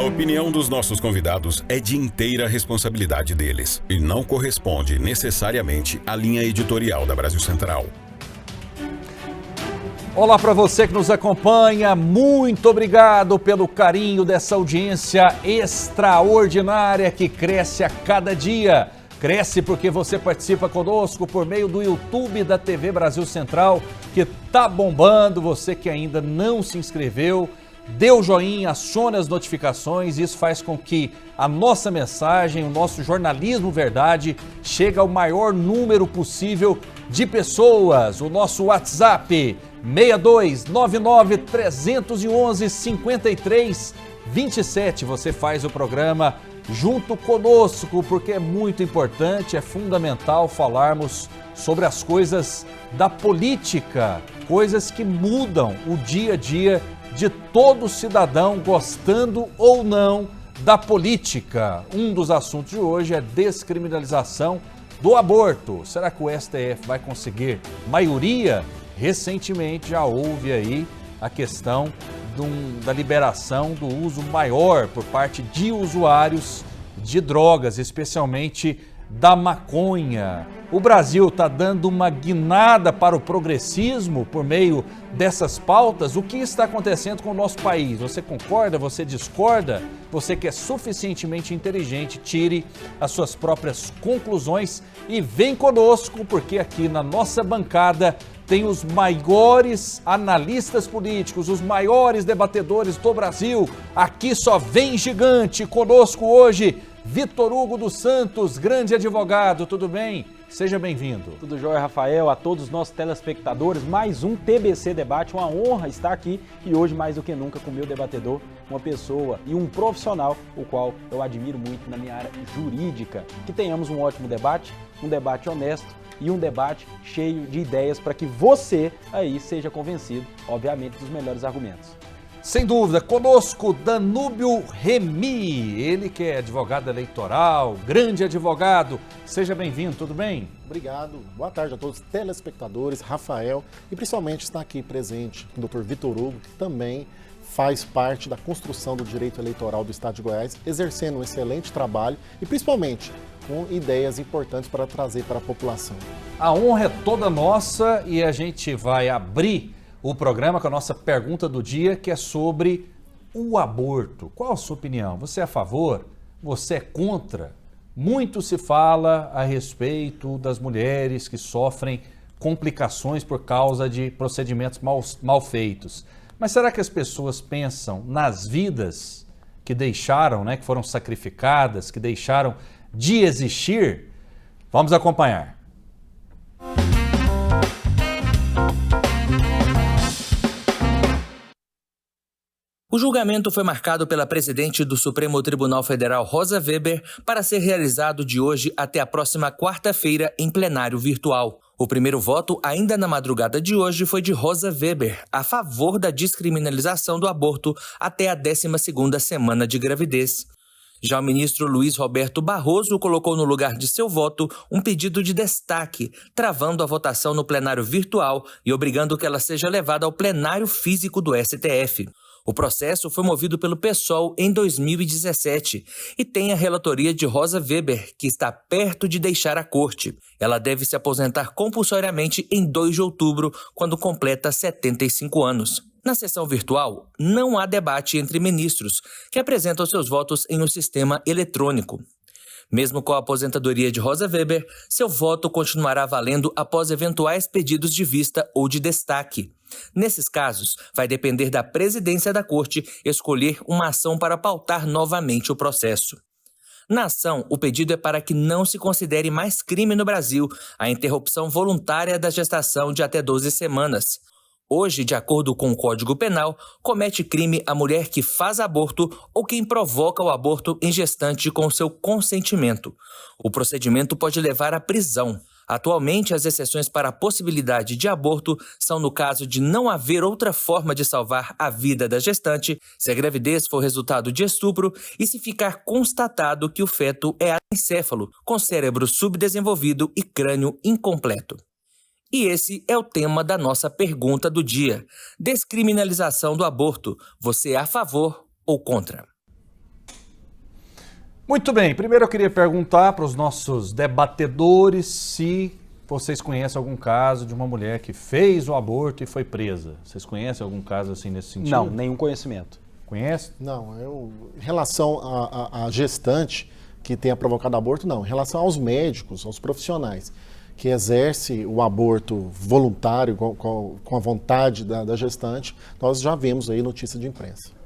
opinião dos nossos convidados é de inteira responsabilidade deles e não corresponde necessariamente à linha editorial da Brasil Central. Olá para você que nos acompanha, muito obrigado pelo carinho dessa audiência extraordinária que cresce a cada dia. Cresce porque você participa conosco por meio do YouTube da TV Brasil Central, que tá bombando. Você que ainda não se inscreveu, dê o joinha, acione as notificações. Isso faz com que a nossa mensagem, o nosso jornalismo verdade, chegue ao maior número possível de pessoas. O nosso WhatsApp 6299 311 5327. Você faz o programa junto conosco, porque é muito importante, é fundamental falarmos sobre as coisas da política, coisas que mudam o dia a dia de todo cidadão, gostando ou não da política. Um dos assuntos de hoje é descriminalização do aborto. Será que o STF vai conseguir maioria? Recentemente já houve aí a questão da liberação do uso maior por parte de usuários de drogas, especialmente da maconha. O Brasil está dando uma guinada para o progressismo por meio dessas pautas. O que está acontecendo com o nosso país? Você concorda? Você discorda? Você que é suficientemente inteligente, tire as suas próprias conclusões e vem conosco, porque aqui na nossa bancada tem os maiores analistas políticos, os maiores debatedores do Brasil. Aqui só vem gigante. Conosco hoje, Vitor Hugo dos Santos, grande advogado. Tudo bem? Seja bem-vindo. Tudo jóia, Rafael, a todos os nossos telespectadores. Mais um TBC Debate, uma honra estar aqui e hoje, mais do que nunca, com o meu debatedor, uma pessoa e um profissional, o qual eu admiro muito na minha área jurídica. Que tenhamos um ótimo debate, um debate honesto e um debate cheio de ideias para que você aí seja convencido, obviamente, dos melhores argumentos. Sem dúvida, conosco Danúbio Remy, ele que é advogado eleitoral, grande advogado. Seja bem-vindo, tudo bem? Obrigado, boa tarde a todos os telespectadores, Rafael, e principalmente está aqui presente o Dr. Vitor Hugo, que também faz parte da construção do direito eleitoral do Estado de Goiás, exercendo um excelente trabalho e principalmente com ideias importantes para trazer para a população. A honra é toda nossa e a gente vai abrir o programa com a nossa pergunta do dia, que é sobre o aborto. Qual a sua opinião? Você é a favor? Você é contra? Muito se fala a respeito das mulheres que sofrem complicações por causa de procedimentos mal feitos. Mas será que as pessoas pensam nas vidas que deixaram, que foram sacrificadas, que deixaram de existir? Vamos acompanhar. O julgamento foi marcado pela presidente do Supremo Tribunal Federal, Rosa Weber, para ser realizado de hoje até a próxima quarta-feira em plenário virtual. O primeiro voto, ainda na madrugada de hoje, foi de Rosa Weber, a favor da descriminalização do aborto até a 12ª semana de gravidez. Já o ministro Luiz Roberto Barroso colocou no lugar de seu voto um pedido de destaque, travando a votação no plenário virtual e obrigando que ela seja levada ao plenário físico do STF. O processo foi movido pelo PSOL em 2017 e tem a relatoria de Rosa Weber, que está perto de deixar a corte. Ela deve se aposentar compulsoriamente em 2 de outubro, quando completa 75 anos. Na sessão virtual, não há debate entre ministros, que apresentam seus votos em um sistema eletrônico. Mesmo com a aposentadoria de Rosa Weber, seu voto continuará valendo após eventuais pedidos de vista ou de destaque. Nesses casos, vai depender da presidência da Corte escolher uma ação para pautar novamente o processo. Na ação, o pedido é para que não se considere mais crime no Brasil a interrupção voluntária da gestação de até 12 semanas. Hoje, de acordo com o Código Penal, comete crime a mulher que faz aborto ou quem provoca o aborto em gestante com seu consentimento. O procedimento pode levar à prisão. Atualmente, as exceções para a possibilidade de aborto são no caso de não haver outra forma de salvar a vida da gestante, se a gravidez for resultado de estupro e se ficar constatado que o feto é anencéfalo, com cérebro subdesenvolvido e crânio incompleto. E esse é o tema da nossa pergunta do dia. Descriminalização do aborto. Você é a favor ou contra? Muito bem, primeiro eu queria perguntar para os nossos debatedores se vocês conhecem algum caso de uma mulher que fez o aborto e foi presa. Vocês conhecem algum caso assim nesse sentido? Não, nenhum conhecimento. Conhece? Não, em relação à gestante que tenha provocado aborto, não. Em relação aos médicos, aos profissionais que exercem o aborto voluntário com a vontade da gestante, nós já vemos aí notícia de imprensa.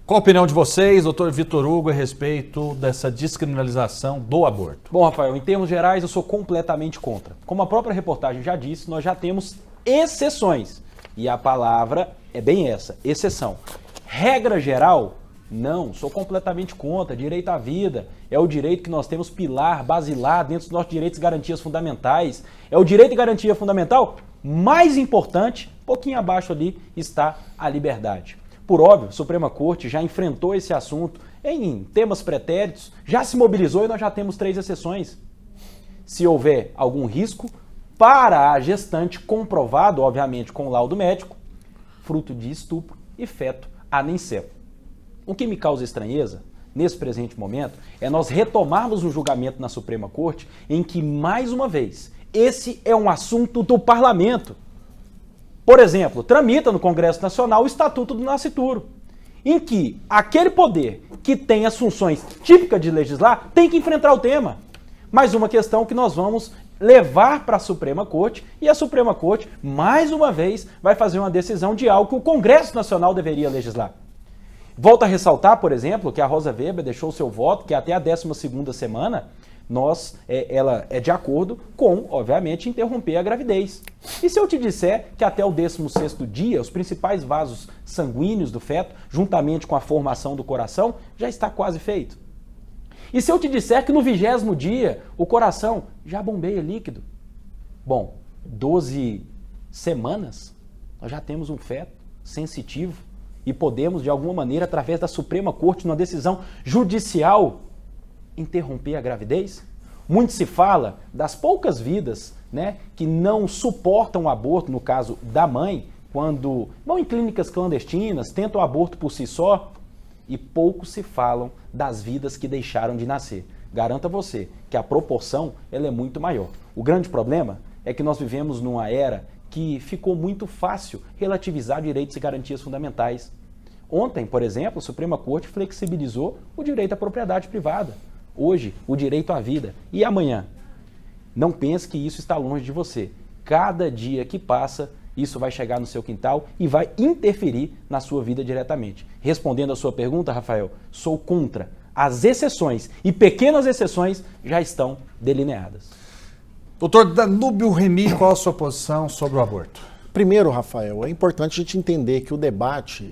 Qual a opinião de vocês, doutor Vitor Hugo, a respeito dessa descriminalização do aborto? Bom, Rafael, em termos gerais, eu sou completamente contra. Como a própria reportagem já disse, nós já temos exceções. E a palavra é bem essa, exceção. Regra geral, não, sou completamente contra. Direito à vida é o direito que nós temos pilar, basilar, dentro dos nossos direitos e garantias fundamentais. É o direito e garantia fundamental mais importante, um pouquinho abaixo ali está a liberdade. Por óbvio, a Suprema Corte já enfrentou esse assunto em temas pretéritos, já se mobilizou e nós já temos 3 exceções. Se houver algum risco para a gestante comprovado, obviamente com laudo médico, fruto de estupro e feto anencefalo. O que me causa estranheza, nesse presente momento, é nós retomarmos um julgamento na Suprema Corte em que, mais uma vez, esse é um assunto do parlamento. Por exemplo, tramita no Congresso Nacional o Estatuto do Nascituro, em que aquele poder que tem as funções típicas de legislar tem que enfrentar o tema. Mais uma questão que nós vamos levar para a Suprema Corte e a Suprema Corte, mais uma vez, vai fazer uma decisão de algo que o Congresso Nacional deveria legislar. Volto a ressaltar, por exemplo, que a Rosa Weber deixou seu voto que até a 12ª semana ela é de acordo com, obviamente, interromper a gravidez. E se eu te disser que até o 16º dia, os principais vasos sanguíneos do feto, juntamente com a formação do coração, já está quase feito? E se eu te disser que no 20º dia, o coração já bombeia líquido? Bom, 12 semanas, nós já temos um feto sensitivo e podemos, de alguma maneira, através da Suprema Corte, numa decisão judicial, interromper a gravidez? Muito se fala das poucas vidas, né, que não suportam o aborto, no caso da mãe, quando vão em clínicas clandestinas, tentam o aborto por si só, e pouco se falam das vidas que deixaram de nascer. Garanto a você que a proporção ela é muito maior. O grande problema é que nós vivemos numa era que ficou muito fácil relativizar direitos e garantias fundamentais. Ontem, por exemplo, a Suprema Corte flexibilizou o direito à propriedade privada. Hoje, o direito à vida. E amanhã? Não pense que isso está longe de você. Cada dia que passa, isso vai chegar no seu quintal e vai interferir na sua vida diretamente. Respondendo a sua pergunta, Rafael, sou contra. As exceções e pequenas exceções já estão delineadas. Doutor Danúbio Remy, qual a sua posição sobre o aborto? Primeiro, Rafael, é importante a gente entender que o debate,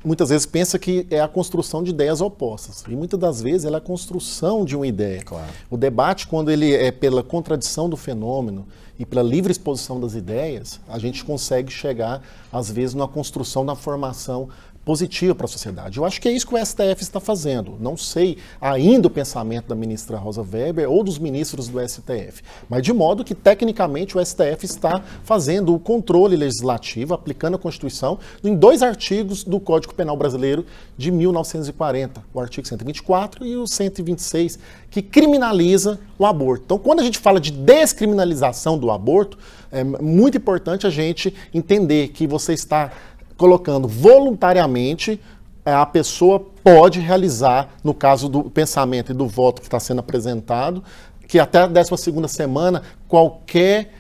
muitas vezes pensa que é a construção de ideias opostas. E muitas das vezes ela é a construção de uma ideia. Claro. O debate, quando ele é pela contradição do fenômeno e pela livre exposição das ideias, a gente consegue chegar, às vezes, numa construção, na formação positiva para a sociedade. Eu acho que é isso que o STF está fazendo. Não sei ainda o pensamento da ministra Rosa Weber ou dos ministros do STF, mas de modo que, tecnicamente, o STF está fazendo o controle legislativo, aplicando a Constituição, em 2 artigos do Código Penal Brasileiro de 1940, o artigo 124 e o 126, que criminaliza o aborto. Então, quando a gente fala de descriminalização do aborto, é muito importante a gente entender que você está colocando voluntariamente, a pessoa pode realizar, no caso do pensamento e do voto que está sendo apresentado, que até a 12ª semana, qualquer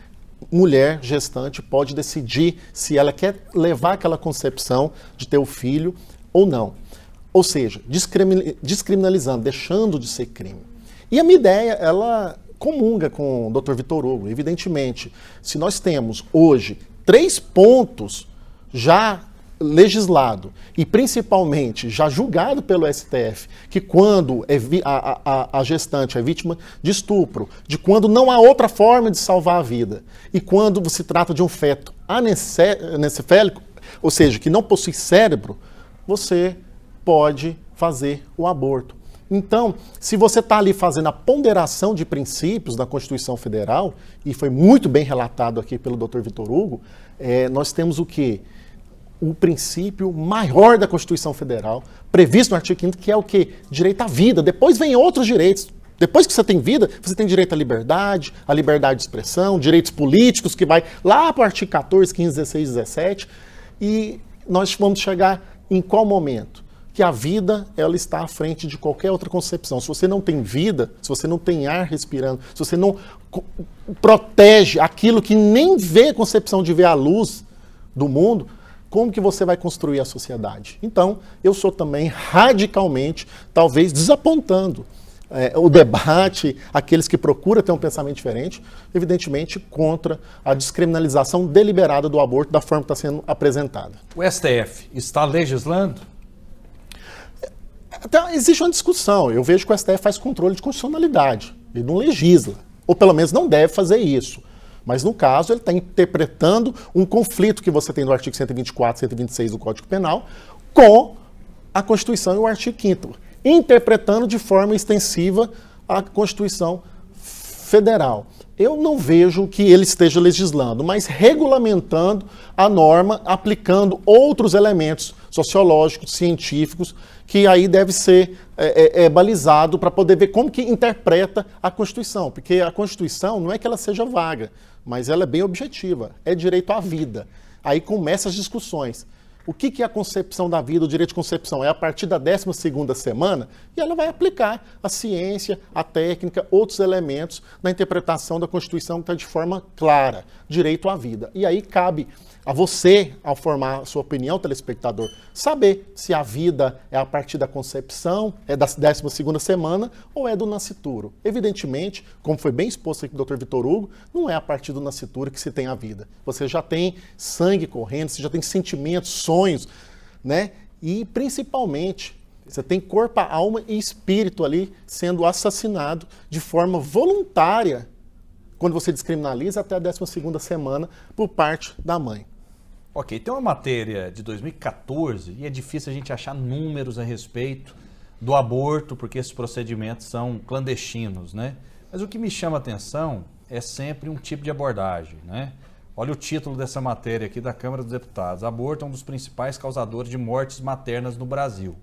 mulher gestante pode decidir se ela quer levar aquela concepção de ter o filho ou não. Ou seja, descriminalizando, deixando de ser crime. E a minha ideia, ela comunga com o Dr. Vitor Hugo. Evidentemente, se nós temos hoje 3 pontos já legislado e principalmente já julgado pelo STF, que quando a gestante é vítima de estupro, de quando não há outra forma de salvar a vida e quando se trata de um feto anencefálico, ou seja, que não possui cérebro, você pode fazer o aborto. Então, se você está ali fazendo a ponderação de princípios da Constituição Federal, e foi muito bem relatado aqui pelo Dr. Vitor Hugo, nós temos o quê? o princípio maior da Constituição Federal, previsto no artigo 5º, que é o quê? Direito à vida. Depois vem outros direitos. Depois que você tem vida, você tem direito à liberdade de expressão, direitos políticos, que vai lá para o artigo 14, 15, 16, 17. E nós vamos chegar em qual momento? Que a vida, ela está à frente de qualquer outra concepção. Se você não tem vida, se você não tem ar respirando, se você não protege aquilo que nem vê a concepção de ver a luz do mundo, como que você vai construir a sociedade? Então, eu sou também radicalmente, talvez desapontando o debate, aqueles que procuram ter um pensamento diferente, evidentemente contra a descriminalização deliberada do aborto da forma que está sendo apresentada. O STF está legislando? Então, existe uma discussão. Eu vejo que o STF faz controle de constitucionalidade. Ele não legisla, ou pelo menos não deve fazer isso. Mas, no caso, ele está interpretando um conflito que você tem no artigo 124, 126 do Código Penal com a Constituição e o artigo 5º, interpretando de forma extensiva a Constituição Federal. Eu não vejo que ele esteja legislando, mas regulamentando a norma, aplicando outros elementos sociológicos, científicos, que aí deve ser balizado para poder ver como que interpreta a Constituição. Porque a Constituição não é que ela seja vaga, mas ela é bem objetiva, é direito à vida. Aí começam as discussões. O que é a concepção da vida, o direito de concepção? É a partir da 12ª semana, e ela vai aplicar a ciência, a técnica, outros elementos na interpretação da Constituição que está de forma clara, direito à vida. E aí cabe a você, ao formar a sua opinião, telespectador, saber se a vida é a partir da concepção, é da 12ª semana ou é do nascituro. Evidentemente, como foi bem exposto aqui do Dr. Vitor Hugo, não é a partir do nascituro que se tem a vida. Você já tem sangue correndo, você já tem sentimentos, sonhos, né? E principalmente, você tem corpo, alma e espírito ali sendo assassinado de forma voluntária quando você descriminaliza até a 12ª semana por parte da mãe. Ok, tem uma matéria de 2014 e é difícil a gente achar números a respeito do aborto, porque esses procedimentos são clandestinos, né? Mas o que me chama a atenção é sempre um tipo de abordagem, né? Olha o título dessa matéria aqui da Câmara dos Deputados. Aborto é um dos principais causadores de mortes maternas no Brasil.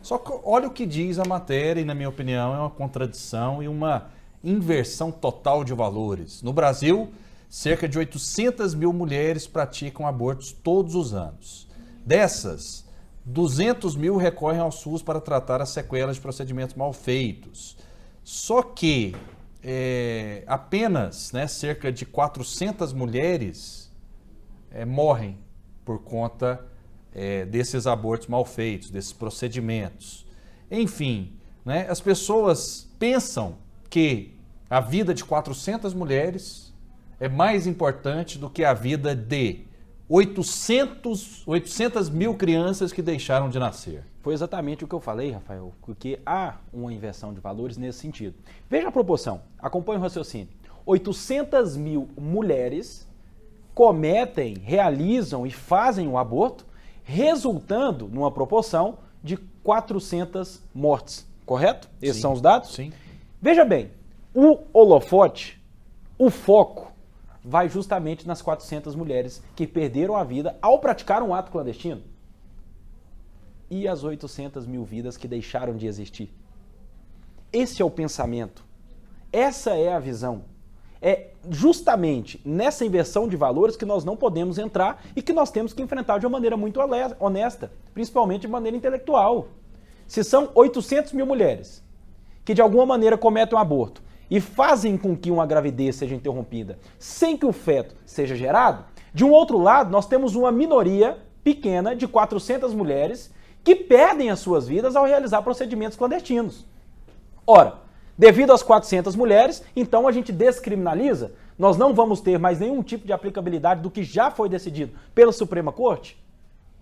Só que olha o que diz a matéria e, na minha opinião, é uma contradição e uma inversão total de valores. No Brasil, cerca de 800 mil mulheres praticam abortos todos os anos. Dessas, 200 mil recorrem ao SUS para tratar as sequelas de procedimentos mal feitos. Só que apenas cerca de 400 mulheres morrem por conta desses abortos mal feitos, desses procedimentos. Enfim, as pessoas pensam que a vida de 400 mulheres é mais importante do que a vida de 800 mil crianças que deixaram de nascer. Foi exatamente o que eu falei, Rafael, porque há uma inversão de valores nesse sentido. Veja a proporção, acompanhe o raciocínio. 800 mil mulheres cometem, realizam e fazem o aborto, resultando numa proporção de 400 mortes, correto? Esses são os dados? Sim. Veja bem, o holofote, o foco, vai justamente nas 400 mulheres que perderam a vida ao praticar um ato clandestino. E as 800 mil vidas que deixaram de existir. Esse é o pensamento. Essa é a visão. É justamente nessa inversão de valores que nós não podemos entrar e que nós temos que enfrentar de uma maneira muito honesta, principalmente de maneira intelectual. Se são 800 mil mulheres que de alguma maneira cometem um aborto e fazem com que uma gravidez seja interrompida sem que o feto seja gerado, de um outro lado nós temos uma minoria pequena de 400 mulheres que perdem as suas vidas ao realizar procedimentos clandestinos. Ora, devido às 400 mulheres, então a gente descriminaliza? Nós não vamos ter mais nenhum tipo de aplicabilidade do que já foi decidido pela Suprema Corte?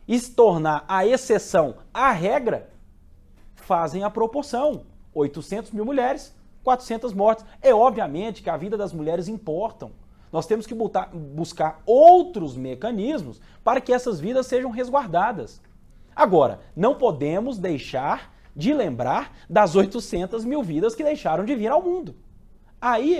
E se tornar a exceção a regra, fazem a proporção. 800 mil mulheres, 400 mortes. É obviamente que a vida das mulheres importam. Nós temos que buscar outros mecanismos para que essas vidas sejam resguardadas. Agora, não podemos deixar de lembrar das 800 mil vidas que deixaram de vir ao mundo. Aí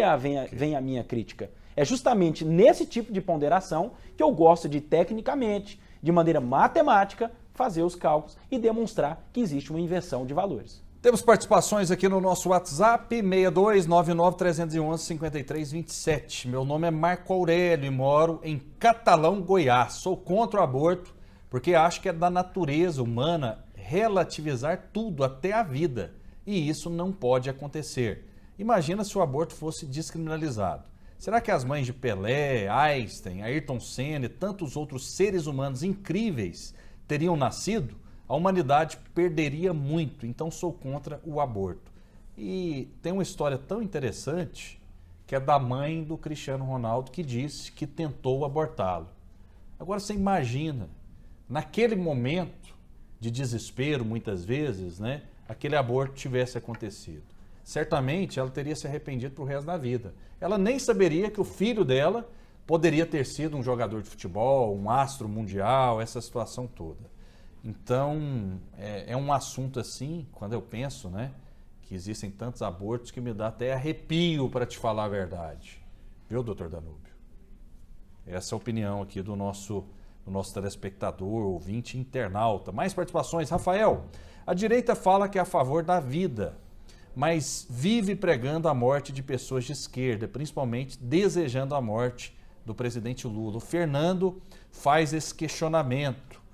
vem a minha crítica. É justamente nesse tipo de ponderação que eu gosto de, tecnicamente, de maneira matemática, fazer os cálculos e demonstrar que existe uma inversão de valores. Temos participações aqui no nosso WhatsApp, 6299-311-5327. Meu nome é Marco Aurélio e moro em Catalão, Goiás. Sou contra o aborto porque acho que é da natureza humana relativizar tudo, até a vida. E isso não pode acontecer. Imagina se o aborto fosse descriminalizado. Será que as mães de Pelé, Einstein, Ayrton Senna e tantos outros seres humanos incríveis teriam nascido? A humanidade perderia muito, então sou contra o aborto. E tem uma história tão interessante que é da mãe do Cristiano Ronaldo, que disse que tentou abortá-lo. Agora você imagina, naquele momento de desespero, muitas vezes, né, aquele aborto tivesse acontecido. Certamente ela teria se arrependido pro resto da vida. Ela nem saberia que o filho dela poderia ter sido um jogador de futebol, um astro mundial, essa situação toda. Então, é um assunto assim, quando eu penso, né, que existem tantos abortos, que me dá até arrepio para te falar a verdade. Viu, doutor Danúbio? Essa é a opinião aqui do nosso telespectador, ouvinte, internauta. Mais participações. Rafael, a direita fala que é a favor da vida, mas vive pregando a morte de pessoas de esquerda, principalmente desejando a morte do presidente Lula. O Fernando faz esse questionamento.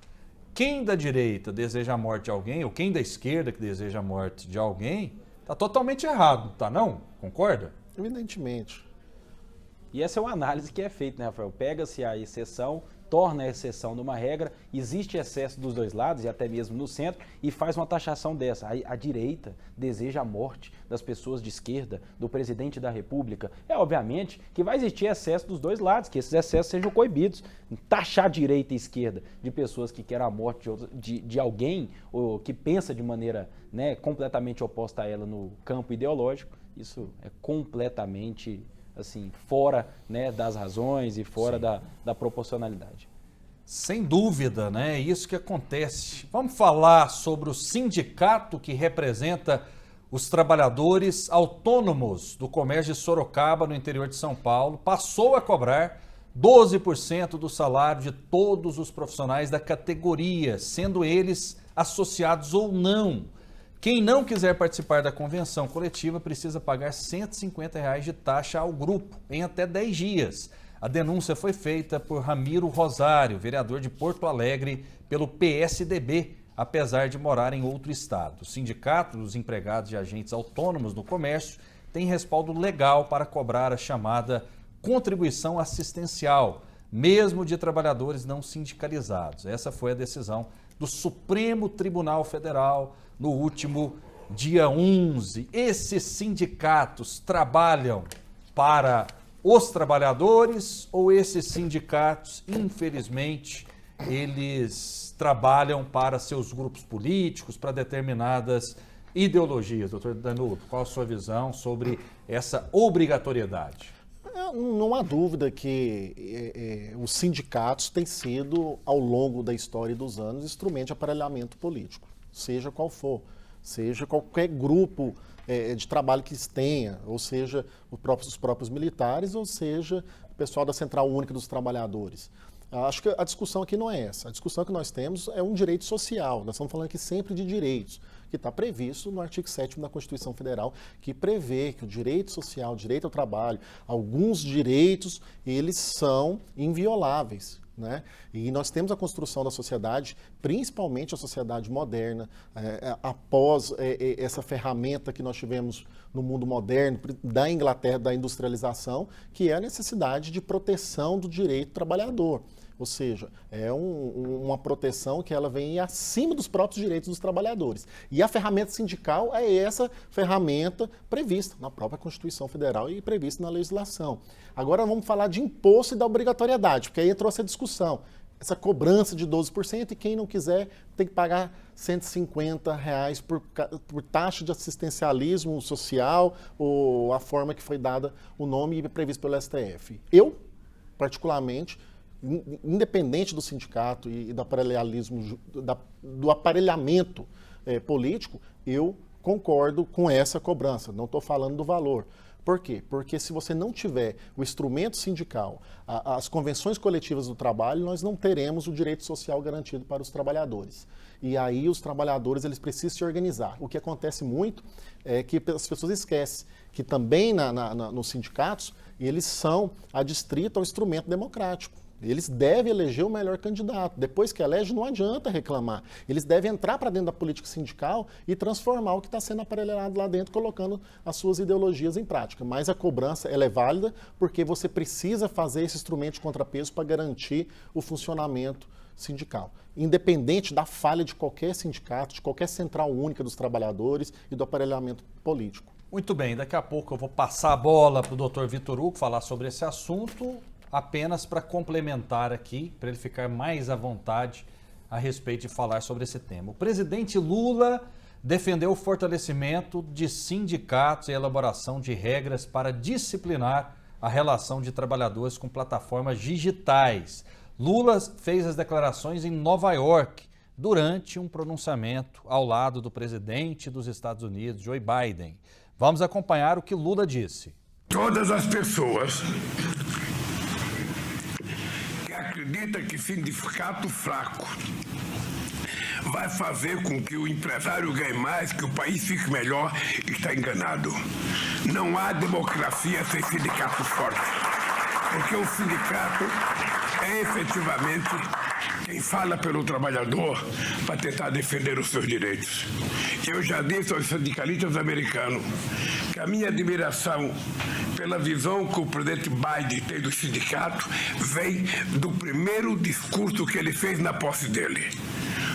Quem da direita deseja a morte de alguém, ou quem da esquerda que deseja a morte de alguém, está totalmente errado, tá não? Concorda? Evidentemente. E essa é uma análise que é feita, né, Rafael? Pega-se a exceção, torna a exceção numa regra, existe excesso dos dois lados e até mesmo no centro, e faz uma taxação dessa. A direita deseja a morte das pessoas de esquerda, do presidente da República. É obviamente que vai existir excesso dos dois lados, que esses excessos sejam coibidos. Taxar direita e esquerda de pessoas que querem a morte de alguém, ou que pensa de maneira, né, completamente oposta a ela no campo ideológico, isso é completamente assim, fora, né, das razões e fora da proporcionalidade. Sem dúvida, né? É isso que acontece. Vamos falar sobre o sindicato que representa os trabalhadores autônomos do comércio de Sorocaba, no interior de São Paulo. Passou a cobrar 12% do salário de todos os profissionais da categoria, sendo eles associados ou não. Quem não quiser participar da convenção coletiva precisa pagar R$ 150 de taxa ao grupo em até 10 dias. A denúncia foi feita por Ramiro Rosário, vereador de Porto Alegre, pelo PSDB, apesar de morar em outro estado. O Sindicato dos Empregados e Agentes Autônomos do Comércio tem respaldo legal para cobrar a chamada contribuição assistencial, mesmo de trabalhadores não sindicalizados. Essa foi a decisão do Supremo Tribunal Federal no último dia 11. Esses sindicatos trabalham para os trabalhadores ou esses sindicatos, infelizmente, eles trabalham para seus grupos políticos, para determinadas ideologias? Doutor Danúbio, qual a sua visão sobre essa obrigatoriedade? Não há dúvida que os sindicatos têm sido, ao longo da história e dos anos, instrumento de aparelhamento político, seja qual for, seja qualquer grupo de trabalho que tenha, ou seja, os próprios militares, ou seja, o pessoal da Central Única dos Trabalhadores. Acho que a discussão aqui não é essa. A discussão que nós temos é um direito social. Nós estamos falando aqui sempre de direitos, que está previsto no artigo 7º da Constituição Federal, que prevê que o direito social, o direito ao trabalho, alguns direitos, eles são invioláveis, né? E nós temos a construção da sociedade, principalmente a sociedade moderna, após essa ferramenta que nós tivemos no mundo moderno, da Inglaterra, da industrialização, que é a necessidade de proteção do direito do trabalhador. Ou seja, é uma proteção que ela vem acima dos próprios direitos dos trabalhadores. E a ferramenta sindical é essa ferramenta prevista na própria Constituição Federal e prevista na legislação. Agora vamos falar de imposto e da obrigatoriedade, porque aí trouxe a discussão. Essa cobrança de 12% e quem não quiser tem que pagar R$ 150 por taxa de assistencialismo social ou a forma que foi dada o nome previsto pelo STF. Eu, particularmente, independente do sindicato e do aparelhalismo, do aparelhamento político, eu concordo com essa cobrança. Não estou falando do valor, Por quê? Porque se você não tiver o instrumento sindical, as convenções coletivas do trabalho, nós não teremos o direito social garantido para os trabalhadores. E aí os trabalhadores eles precisam se organizar. O que acontece muito é que as pessoas esquecem que também nos sindicatos eles são adstritos ao instrumento democrático. Eles devem eleger o melhor candidato. Depois que elege, não adianta reclamar. Eles devem entrar para dentro da política sindical e transformar o que está sendo aparelhado lá dentro, colocando as suas ideologias em prática. Mas a cobrança ela é válida porque você precisa fazer esse instrumento de contrapeso para garantir o funcionamento sindical. Independente da falha de qualquer sindicato, de qualquer central única dos trabalhadores e do aparelhamento político. Muito bem, daqui a pouco eu vou passar a bola para o Dr. Vitor Hugo falar sobre esse assunto, apenas para complementar aqui, para ele ficar mais à vontade a respeito de falar sobre esse tema. O presidente Lula defendeu o fortalecimento de sindicatos e a elaboração de regras para disciplinar a relação de trabalhadores com plataformas digitais. Lula fez as declarações em Nova York durante um pronunciamento ao lado do presidente dos Estados Unidos, Joe Biden. Vamos acompanhar o que Lula disse. Todas as pessoas que acreditam que sindicato fraco vai fazer com que o empresário ganhe mais, que o país fique melhor, está enganado. Não há democracia sem sindicato forte, porque o sindicato é efetivamente quem fala pelo trabalhador para tentar defender os seus direitos. Eu já disse aos sindicalistas americanos que a minha admiração pela visão que o presidente Biden tem do sindicato vem do primeiro discurso que ele fez na posse dele,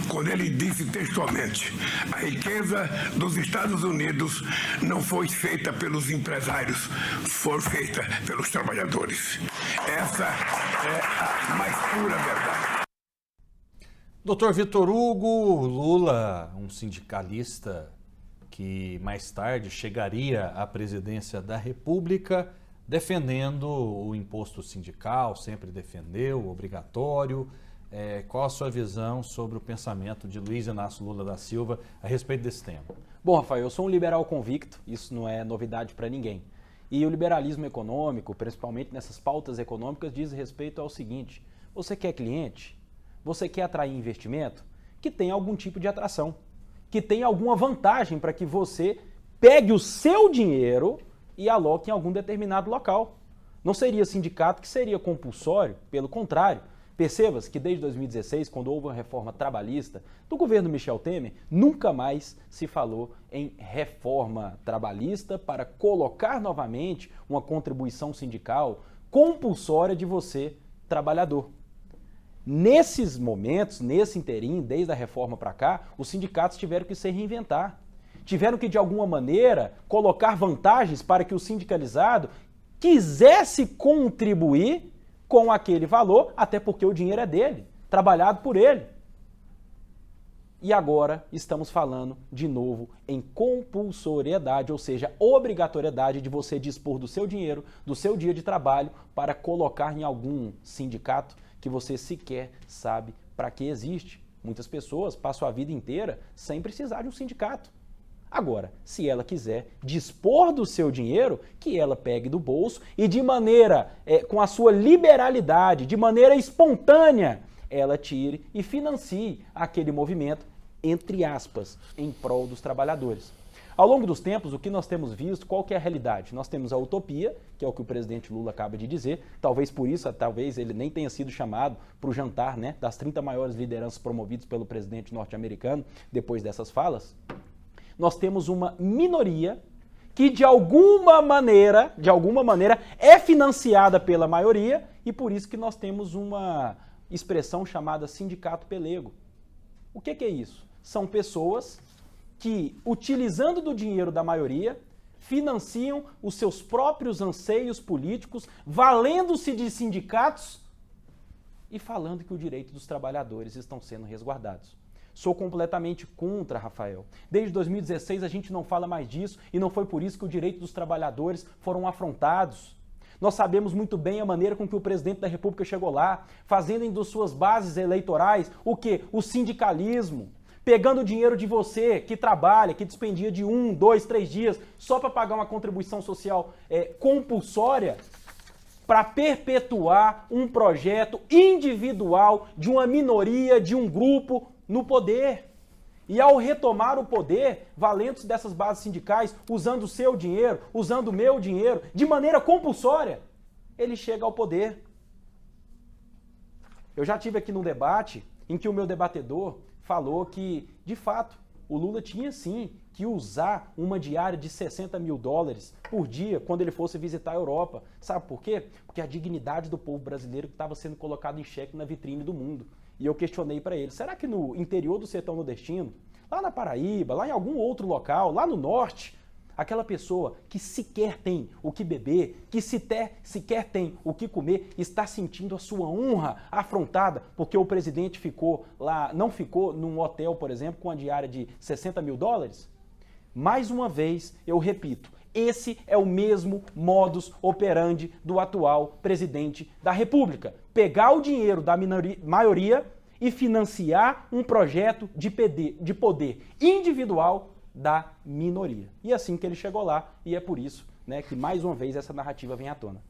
quando ele disse textualmente: a riqueza dos Estados Unidos não foi feita pelos empresários, foi feita pelos trabalhadores. Essa é a mais pura verdade. Dr. Vitor Hugo, Lula, um sindicalista que mais tarde chegaria à presidência da República, defendendo o imposto sindical, sempre defendeu, obrigatório. Qual a sua visão sobre o pensamento de Luiz Inácio Lula da Silva a respeito desse tema? Bom, Rafael, eu sou um liberal convicto, isso não é novidade para ninguém. E o liberalismo econômico, principalmente nessas pautas econômicas, diz respeito ao seguinte: você quer cliente? Você quer atrair investimento? Que tenha algum tipo de atração, que tenha alguma vantagem para que você pegue o seu dinheiro e aloque em algum determinado local. Não seria sindicato que seria compulsório, pelo contrário. Perceba-se que desde 2016, quando houve uma reforma trabalhista do governo Michel Temer, nunca mais se falou em reforma trabalhista para colocar novamente uma contribuição sindical compulsória de você, trabalhador. Nesses momentos, nesse interim, desde a reforma para cá, os sindicatos tiveram que se reinventar. Tiveram que, de alguma maneira, colocar vantagens para que o sindicalizado quisesse contribuir com aquele valor, até porque o dinheiro é dele, trabalhado por ele. E agora estamos falando de novo em compulsoriedade, ou seja, obrigatoriedade de você dispor do seu dinheiro, do seu dia de trabalho, para colocar em algum sindicato que você sequer sabe para que existe. Muitas pessoas passam a vida inteira sem precisar de um sindicato. Agora, se ela quiser dispor do seu dinheiro, que ela pegue do bolso e de maneira, com a sua liberalidade, de maneira espontânea, ela tire e financie aquele movimento, entre aspas, em prol dos trabalhadores. Ao longo dos tempos, o que nós temos visto, qual que é a realidade? Nós temos a utopia, que é o que o presidente Lula acaba de dizer, talvez por isso, talvez ele nem tenha sido chamado para o jantar, né, das 30 maiores lideranças promovidas pelo presidente norte-americano, depois dessas falas. Nós temos uma minoria que de alguma maneira é financiada pela maioria e por isso que nós temos uma expressão chamada sindicato pelego. O que é isso? São pessoas que, utilizando do dinheiro da maioria, financiam os seus próprios anseios políticos, valendo-se de sindicatos e falando que o direito dos trabalhadores estão sendo resguardados. Sou completamente contra, Rafael. Desde 2016 a gente não fala mais disso e não foi por isso que o direito dos trabalhadores foram afrontados. Nós sabemos muito bem a maneira com que o presidente da República chegou lá, fazendo em suas bases eleitorais o quê? O sindicalismo. pegando o dinheiro de você que trabalha, que despendia de 1, 2, 3 dias só para pagar uma contribuição social compulsória, para perpetuar um projeto individual de uma minoria, de um grupo no poder. E ao retomar o poder, valendo-se dessas bases sindicais, usando o seu dinheiro, usando o meu dinheiro, de maneira compulsória, ele chega ao poder. Eu já tive aqui num debate em que o meu debatedor falou que, de fato, o Lula tinha sim que usar uma diária de $60 mil por dia quando ele fosse visitar a Europa. Sabe por quê? Porque a dignidade do povo brasileiro estava sendo colocada em xeque na vitrine do mundo. E eu questionei para ele, será que no interior do sertão nordestino, lá na Paraíba, lá em algum outro local, lá no norte, aquela pessoa que sequer tem o que beber, que sequer tem o que comer, está sentindo a sua honra afrontada porque o presidente ficou lá, não ficou num hotel, por exemplo, com a diária de $60 mil? Mais uma vez, eu repito, esse é o mesmo modus operandi do atual presidente da República. Pegar o dinheiro da maioria e financiar um projeto de poder individual da minoria. E assim que ele chegou lá, e é por isso, né, que mais uma vez essa narrativa vem à tona.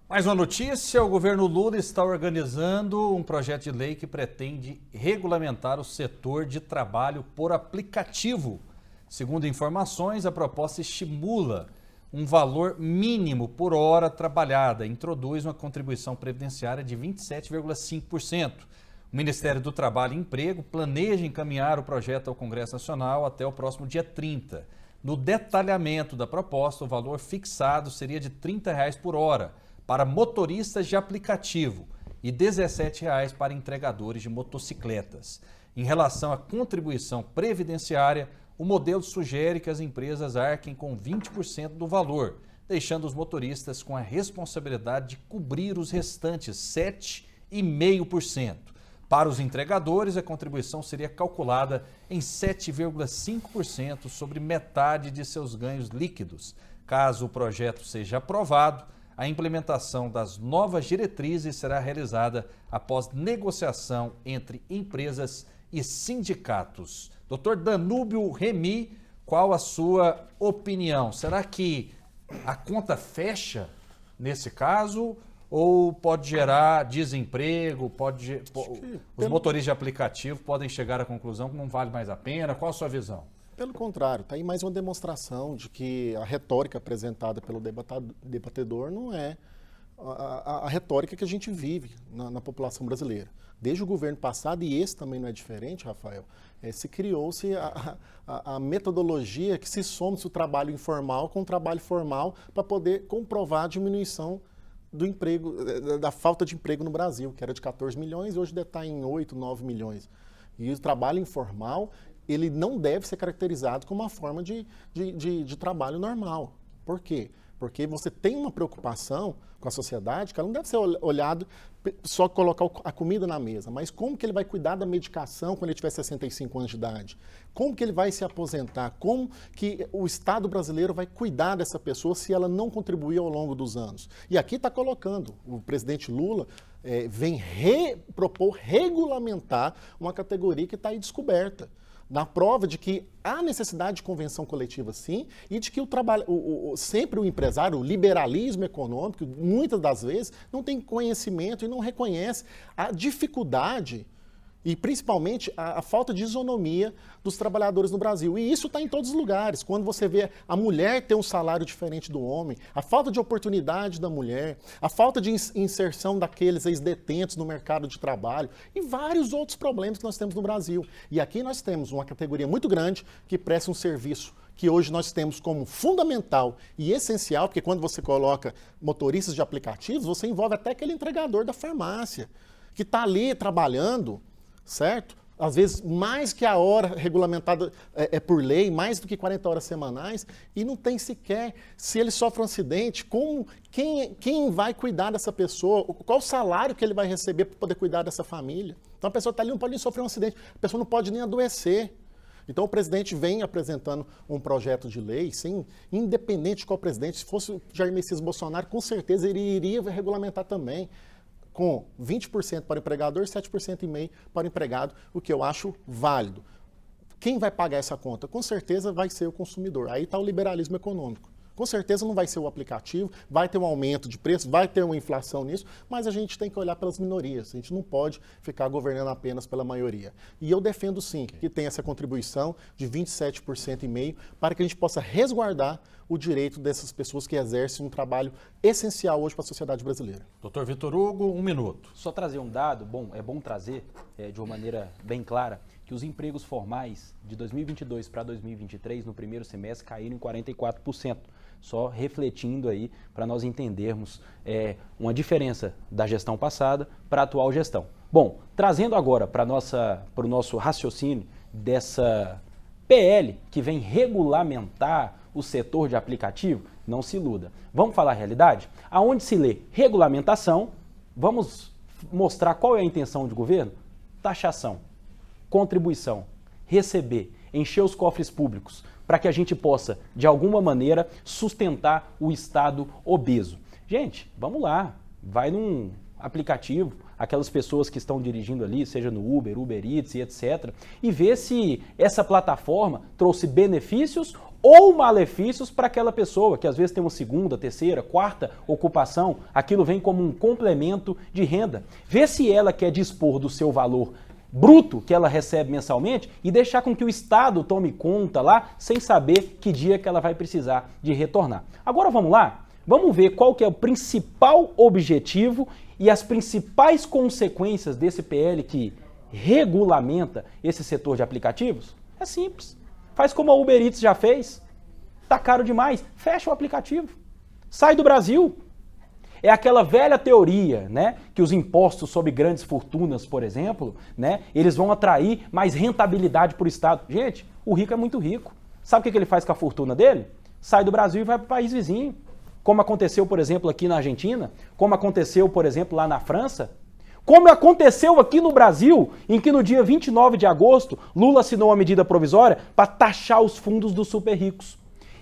Mais uma notícia, o governo Lula está organizando um projeto de lei que pretende regulamentar o setor de trabalho por aplicativo. Segundo informações, a proposta estimula um valor mínimo por hora trabalhada, introduz uma contribuição previdenciária de 27,5%. O Ministério do Trabalho e Emprego planeja encaminhar o projeto ao Congresso Nacional até o próximo dia 30. No detalhamento da proposta, o valor fixado seria de R$ 30 por hora para motoristas de aplicativo e R$ 17 para entregadores de motocicletas. Em relação à contribuição previdenciária, o modelo sugere que as empresas arquem com 20% do valor, deixando os motoristas com a responsabilidade de cobrir os restantes 7,5%. Para os entregadores, a contribuição seria calculada em 7,5% sobre metade de seus ganhos líquidos. Caso o projeto seja aprovado, a implementação das novas diretrizes será realizada após negociação entre empresas e sindicatos. Dr. Danúbio Remy, qual a sua opinião? Será que a conta fecha nesse caso ou pode gerar desemprego? Os motoristas de aplicativo podem chegar à conclusão que não vale mais a pena? Qual a sua visão? Pelo contrário, está aí mais uma demonstração de que a retórica apresentada pelo debatedor não é a retórica que a gente vive na população brasileira. Desde o governo passado, e esse também não é diferente, Rafael, criou-se a metodologia que se soma-se o trabalho informal com o trabalho formal para poder comprovar a diminuição do emprego, da falta de emprego no Brasil, que era de 14 milhões e hoje deve estar em 8, 9 milhões. E o trabalho informal, ele não deve ser caracterizado como uma forma de trabalho normal. Por quê? Porque você tem uma preocupação com a sociedade que ela não deve ser olhado só colocar a comida na mesa, mas como que ele vai cuidar da medicação quando ele tiver 65 anos de idade? Como que ele vai se aposentar? Como que o Estado brasileiro vai cuidar dessa pessoa se ela não contribuir ao longo dos anos? E aqui está colocando, o presidente Lula vem propor regulamentar uma categoria que está aí descoberta. Na prova de que há necessidade de convenção coletiva, sim, e de que sempre o empresário, o liberalismo econômico, muitas das vezes, não tem conhecimento e não reconhece a dificuldade e principalmente a falta de isonomia dos trabalhadores no Brasil. E isso está em todos os lugares. Quando você vê a mulher ter um salário diferente do homem, a falta de oportunidade da mulher, a falta de inserção daqueles ex-detentos no mercado de trabalho e vários outros problemas que nós temos no Brasil. E aqui nós temos uma categoria muito grande que presta um serviço que hoje nós temos como fundamental e essencial, porque quando você coloca motoristas de aplicativos, você envolve até aquele entregador da farmácia, que está ali trabalhando, certo? Às vezes mais que a hora regulamentada por lei, mais do que 40 horas semanais, e não tem sequer, se ele sofre um acidente, quem vai cuidar dessa pessoa, qual o salário que ele vai receber para poder cuidar dessa família. Então a pessoa está ali, não pode nem sofrer um acidente, a pessoa não pode nem adoecer. Então o presidente vem apresentando um projeto de lei, sim, independente de qual presidente, se fosse o Jair Messias Bolsonaro, com certeza ele iria regulamentar também, com 20% para o empregador e 7,5% para o empregado, o que eu acho válido. Quem vai pagar essa conta? Com certeza vai ser o consumidor. Aí está o liberalismo econômico. Com certeza não vai ser o aplicativo, vai ter um aumento de preço, vai ter uma inflação nisso, mas a gente tem que olhar pelas minorias. A gente não pode ficar governando apenas pela maioria. E eu defendo sim que tenha essa contribuição de 27,5% para que a gente possa resguardar o direito dessas pessoas que exercem um trabalho essencial hoje para a sociedade brasileira. Doutor Vitor Hugo, 1 minuto. Só trazer um dado, é bom trazer de uma maneira bem clara, que os empregos formais de 2022 para 2023, no primeiro semestre, caíram em 44%. Só refletindo aí para nós entendermos uma diferença da gestão passada para a atual gestão. Bom, trazendo agora para o nosso raciocínio dessa PL que vem regulamentar o setor de aplicativo, não se iluda. Vamos falar a realidade? Aonde se lê regulamentação, vamos mostrar qual é a intenção do governo? Taxação, contribuição, receber, encher os cofres públicos, para que a gente possa, de alguma maneira, sustentar o Estado obeso. Gente, vamos lá, vai num aplicativo, aquelas pessoas que estão dirigindo ali, seja no Uber, Uber Eats e etc., e vê se essa plataforma trouxe benefícios ou malefícios para aquela pessoa, que às vezes tem uma segunda, terceira, quarta ocupação, aquilo vem como um complemento de renda. Vê se ela quer dispor do seu valor bruto que ela recebe mensalmente e deixar com que o Estado tome conta lá, sem saber que dia que ela vai precisar de retornar. Agora vamos lá? Vamos ver qual que é o principal objetivo e as principais consequências desse PL que regulamenta esse setor de aplicativos? É simples. Faz como a Uber Eats já fez. Tá caro demais. Fecha o aplicativo. Sai do Brasil. É aquela velha teoria, né, que os impostos sobre grandes fortunas, por exemplo, né, eles vão atrair mais rentabilidade para o Estado. Gente, o rico é muito rico. Sabe o que ele faz com a fortuna dele? Sai do Brasil e vai para o país vizinho. Como aconteceu, por exemplo, aqui na Argentina, como aconteceu, por exemplo, lá na França, como aconteceu aqui no Brasil, em que no dia 29 de agosto, Lula assinou uma medida provisória para taxar os fundos dos super ricos.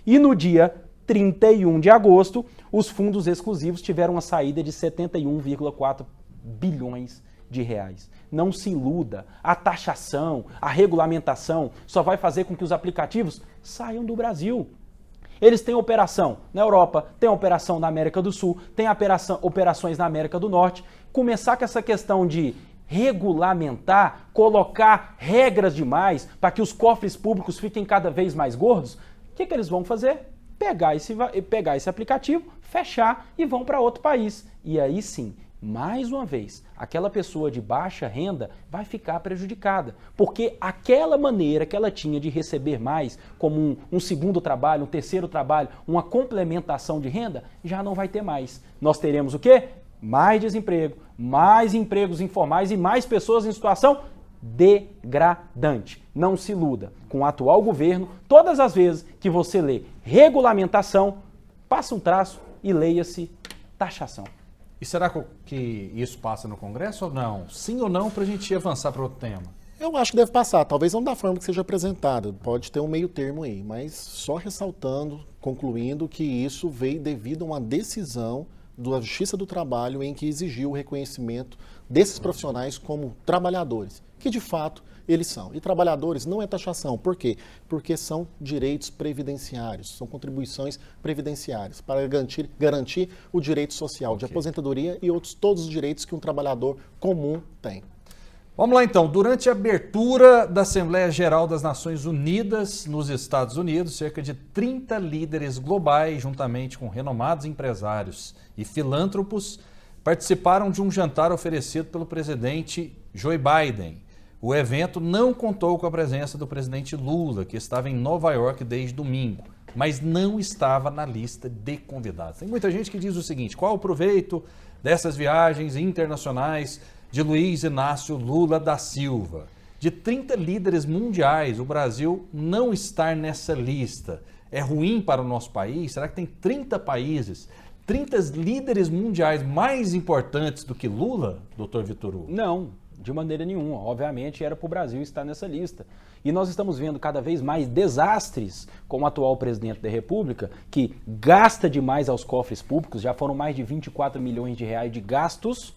E no dia 31 de agosto, os fundos exclusivos tiveram uma saída de 71,4 bilhões de reais. Não se iluda, a taxação, a regulamentação só vai fazer com que os aplicativos saiam do Brasil. Eles têm operação na Europa, têm operação na América do Sul, têm operações na América do Norte. Começar com essa questão de regulamentar, colocar regras demais para que os cofres públicos fiquem cada vez mais gordos, o que eles vão fazer? Pegar esse aplicativo, fechar e vão para outro país. E aí sim, mais uma vez, aquela pessoa de baixa renda vai ficar prejudicada, porque aquela maneira que ela tinha de receber mais, como um segundo trabalho, um terceiro trabalho, uma complementação de renda, já não vai ter mais. Nós teremos o quê? Mais desemprego, mais empregos informais e mais pessoas em situação degradante. Não se iluda. Com o atual governo, todas as vezes que você lê regulamentação, passa um traço e leia-se taxação. E será que isso passa no Congresso ou não? Sim ou não, para a gente avançar para outro tema? Eu acho que deve passar, talvez não da forma que seja apresentada, pode ter um meio termo aí, mas só ressaltando, concluindo que isso veio devido a uma decisão da Justiça do Trabalho em que exigiu o reconhecimento desses profissionais como trabalhadores, que de fato eles são. E trabalhadores não é taxação. Por quê? Porque são direitos previdenciários, são contribuições previdenciárias para garantir o direito social de aposentadoria e todos os direitos que um trabalhador comum tem. Vamos lá então, durante a abertura da Assembleia Geral das Nações Unidas nos Estados Unidos, cerca de 30 líderes globais, juntamente com renomados empresários e filântropos, participaram de um jantar oferecido pelo presidente Joe Biden. O evento não contou com a presença do presidente Lula, que estava em Nova York desde domingo, mas não estava na lista de convidados. Tem muita gente que diz o seguinte: qual o proveito dessas viagens internacionais de Luiz Inácio Lula da Silva? De 30 líderes mundiais, o Brasil não estar nessa lista é ruim para o nosso país? Será que tem 30 países, 30 líderes mundiais mais importantes do que Lula, doutor Vitor Hugo? Não. De maneira nenhuma. Obviamente era para o Brasil estar nessa lista. E nós estamos vendo cada vez mais desastres com o atual presidente da República, que gasta demais aos cofres públicos, já foram mais de 24 milhões de reais de gastos,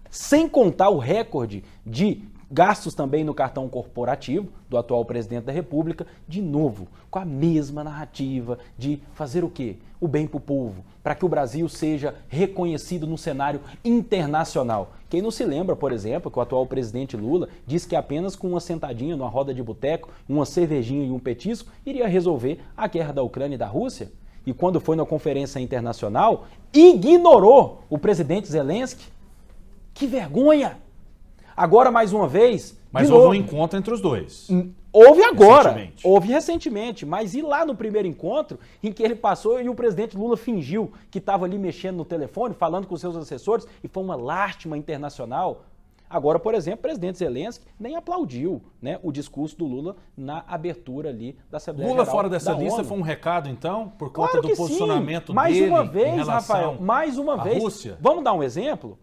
sem contar o recorde de Gastos também no cartão corporativo do atual presidente da República, de novo, com a mesma narrativa de fazer o quê? O bem para o povo, para que o Brasil seja reconhecido no cenário internacional. Quem não se lembra, por exemplo, que o atual presidente Lula disse que apenas com uma sentadinha numa roda de boteco, uma cervejinha e um petisco, iria resolver a guerra da Ucrânia e da Rússia? E quando foi na conferência internacional, ignorou o presidente Zelensky? Que vergonha! Agora, mais uma vez... Mas houve um encontro entre os dois. Houve agora, houve recentemente, mas e lá no primeiro encontro, em que ele passou e o presidente Lula fingiu que estava ali mexendo no telefone, falando com seus assessores, e foi uma lástima internacional. Agora, por exemplo, o presidente Zelensky nem aplaudiu, né, o discurso do Lula na abertura ali da Assembleia Geral Lula fora dessa lista ONU. foi um recado, então, por Claro conta do que posicionamento sim. Mais dele uma vez, em relação Rafael, mais uma à vez. Rússia? Vamos dar um exemplo?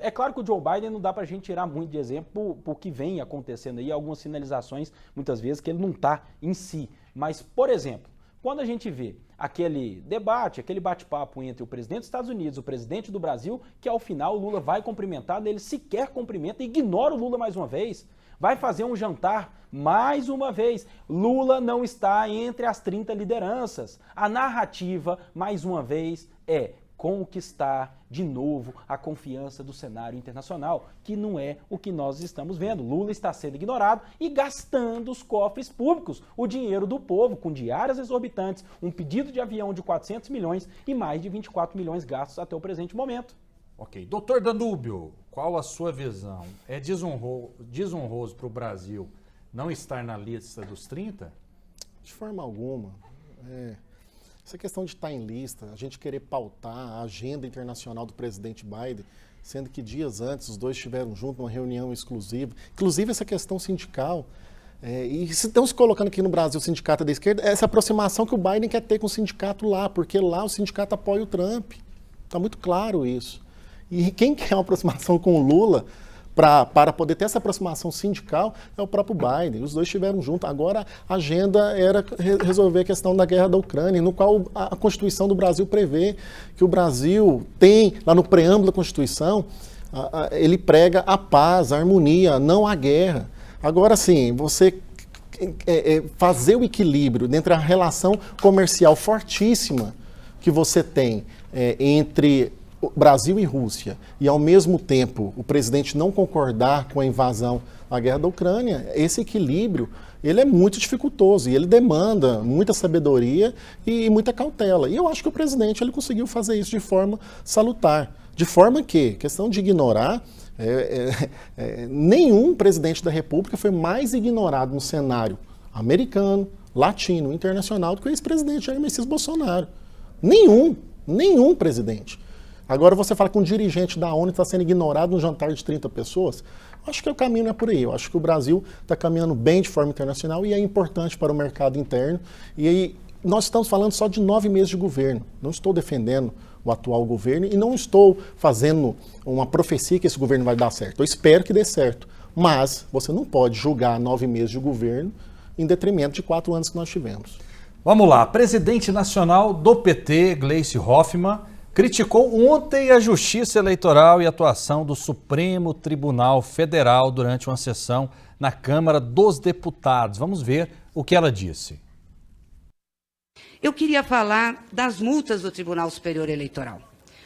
É claro que o Joe Biden não dá pra gente tirar muito de exemplo por que vem acontecendo aí, algumas sinalizações, muitas vezes, que ele não tá em si. Mas, por exemplo, quando a gente vê aquele debate, aquele bate-papo entre o presidente dos Estados Unidos e o presidente do Brasil, que ao final o Lula vai cumprimentar, ele sequer cumprimenta, ignora o Lula mais uma vez, vai fazer um jantar mais uma vez. Lula não está entre as 30 lideranças. A narrativa, mais uma vez, é conquistar de novo a confiança do cenário internacional, que não é o que nós estamos vendo. Lula está sendo ignorado e gastando os cofres públicos, o dinheiro do povo, com diárias exorbitantes, um pedido de avião de 400 milhões e mais de 24 milhões gastos até o presente momento. Ok. Doutor Danúbio, qual a sua visão? É desonroso para o Brasil não estar na lista dos 30? De forma alguma. Essa questão de estar em lista, a gente querer pautar a agenda internacional do presidente Biden, sendo que dias antes os dois estiveram juntos numa reunião exclusiva, inclusive essa questão sindical, e se estão se colocando aqui no Brasil o sindicato da esquerda, essa aproximação que o Biden quer ter com o sindicato lá, porque lá o sindicato apoia o Trump. Está muito claro isso. E quem quer uma aproximação com o Lula, para poder ter essa aproximação sindical, é o próprio Biden. Os dois estiveram juntos. Agora a agenda era resolver a questão da guerra da Ucrânia, no qual a Constituição do Brasil prevê que o Brasil tem, lá no preâmbulo da Constituição, ele prega a paz, a harmonia, não a guerra. Agora sim, você fazer o equilíbrio entre a relação comercial fortíssima que você tem entre Brasil e Rússia, e ao mesmo tempo o presidente não concordar com a invasão à guerra da Ucrânia, esse equilíbrio ele é muito dificultoso e ele demanda muita sabedoria e muita cautela. E eu acho que o presidente ele conseguiu fazer isso de forma salutar. De forma que, questão de ignorar, nenhum presidente da República foi mais ignorado no cenário americano, latino, internacional do que o ex-presidente Jair Messias Bolsonaro. Nenhum presidente. Agora você fala que um dirigente da ONU está sendo ignorado num jantar de 30 pessoas, acho que o caminho não é por aí. Eu acho que o Brasil está caminhando bem de forma internacional e é importante para o mercado interno. E aí nós estamos falando só de 9 meses de governo. Não estou defendendo o atual governo e não estou fazendo uma profecia que esse governo vai dar certo. Eu espero que dê certo. Mas você não pode julgar 9 meses de governo em detrimento de 4 anos que nós tivemos. Vamos lá. Presidente nacional do PT, Gleice Hoffmann, criticou ontem a Justiça Eleitoral e a atuação do Supremo Tribunal Federal durante uma sessão na Câmara dos Deputados. Vamos ver o que ela disse. Eu queria falar das multas do Tribunal Superior Eleitoral.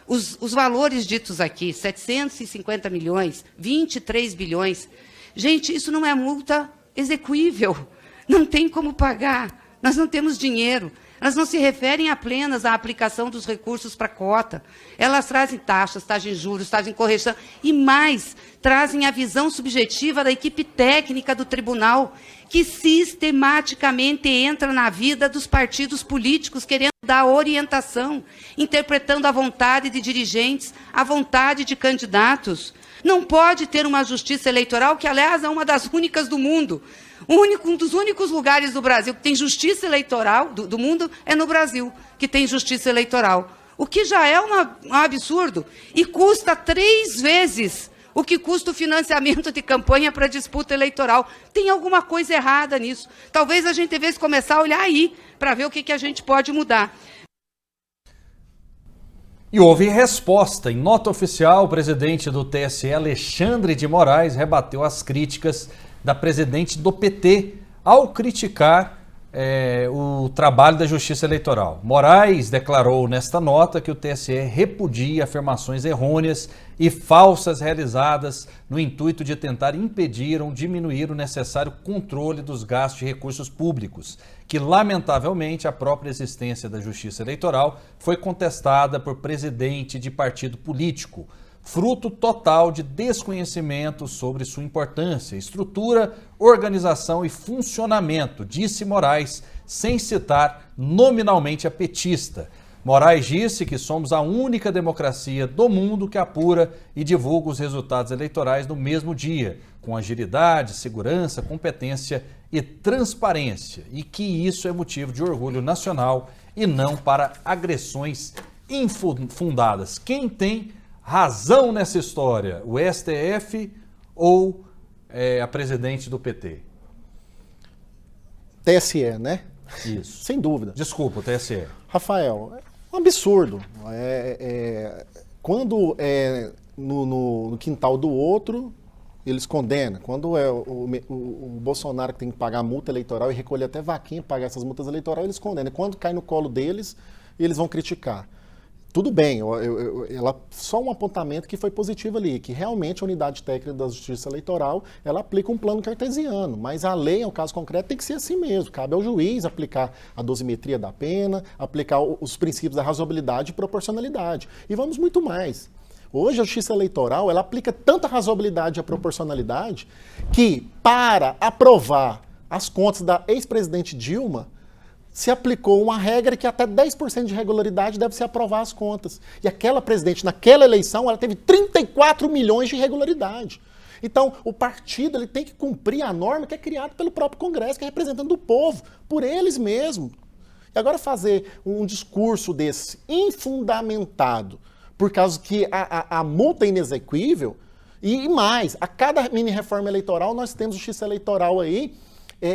Os valores ditos aqui, 750 milhões, 23 bilhões. Gente, isso não é multa execuível. Não tem como pagar. Nós não temos dinheiro. Elas não se referem apenas à aplicação dos recursos para cota. Elas trazem taxas, trazem juros, trazem correção e mais, trazem a visão subjetiva da equipe técnica do tribunal, que sistematicamente entra na vida dos partidos políticos, querendo dar orientação, interpretando a vontade de dirigentes, a vontade de candidatos. Não pode ter uma justiça eleitoral, que, aliás, é uma das únicas do mundo. Um dos únicos lugares do Brasil que tem justiça eleitoral, do mundo, é no Brasil, que tem justiça eleitoral. O que já é um absurdo e custa 3 vezes o que custa o financiamento de campanha para disputa eleitoral. Tem alguma coisa errada nisso. Talvez a gente devesse começar a olhar aí, para ver o que a gente pode mudar. E houve resposta. Em nota oficial, o presidente do TSE, Alexandre de Moraes, rebateu as críticas da presidente do PT ao criticar o trabalho da Justiça Eleitoral. Moraes declarou nesta nota que o TSE repudia afirmações errôneas e falsas realizadas no intuito de tentar impedir ou diminuir o necessário controle dos gastos de recursos públicos, que lamentavelmente a própria existência da Justiça Eleitoral foi contestada por presidente de partido político, fruto total de desconhecimento sobre sua importância, estrutura, organização e funcionamento, disse Moraes, sem citar nominalmente a petista. Moraes disse que somos a única democracia do mundo que apura e divulga os resultados eleitorais no mesmo dia, com agilidade, segurança, competência e transparência, e que isso é motivo de orgulho nacional e não para agressões infundadas. Quem tem razão nessa história, o STF ou a presidente do PT? TSE, né? Isso. Sem dúvida. Desculpa, o TSE. Rafael, é um absurdo. Quando é no quintal do outro, eles condenam. Quando é o Bolsonaro que tem que pagar a multa eleitoral e recolher até vaquinha para pagar essas multas eleitorais, eles condenam. Quando cai no colo deles, eles vão criticar. Tudo bem, só um apontamento que foi positivo ali, que realmente a unidade técnica da Justiça Eleitoral, ela aplica um plano cartesiano, mas a lei, no caso concreto, tem que ser assim mesmo. Cabe ao juiz aplicar a dosimetria da pena, aplicar os princípios da razoabilidade e proporcionalidade. E vamos muito mais. Hoje a Justiça Eleitoral, ela aplica tanta razoabilidade e a proporcionalidade que, para aprovar as contas da ex-presidente Dilma, se aplicou uma regra que até 10% de regularidade deve se aprovar as contas. E aquela presidente, naquela eleição, ela teve 34 milhões de irregularidade. Então, o partido ele tem que cumprir a norma que é criada pelo próprio Congresso, que é representando o povo, por eles mesmos. E agora fazer um discurso desse infundamentado, por causa que a multa é inexequível, e mais, a cada mini-reforma eleitoral nós temos justiça eleitoral aí,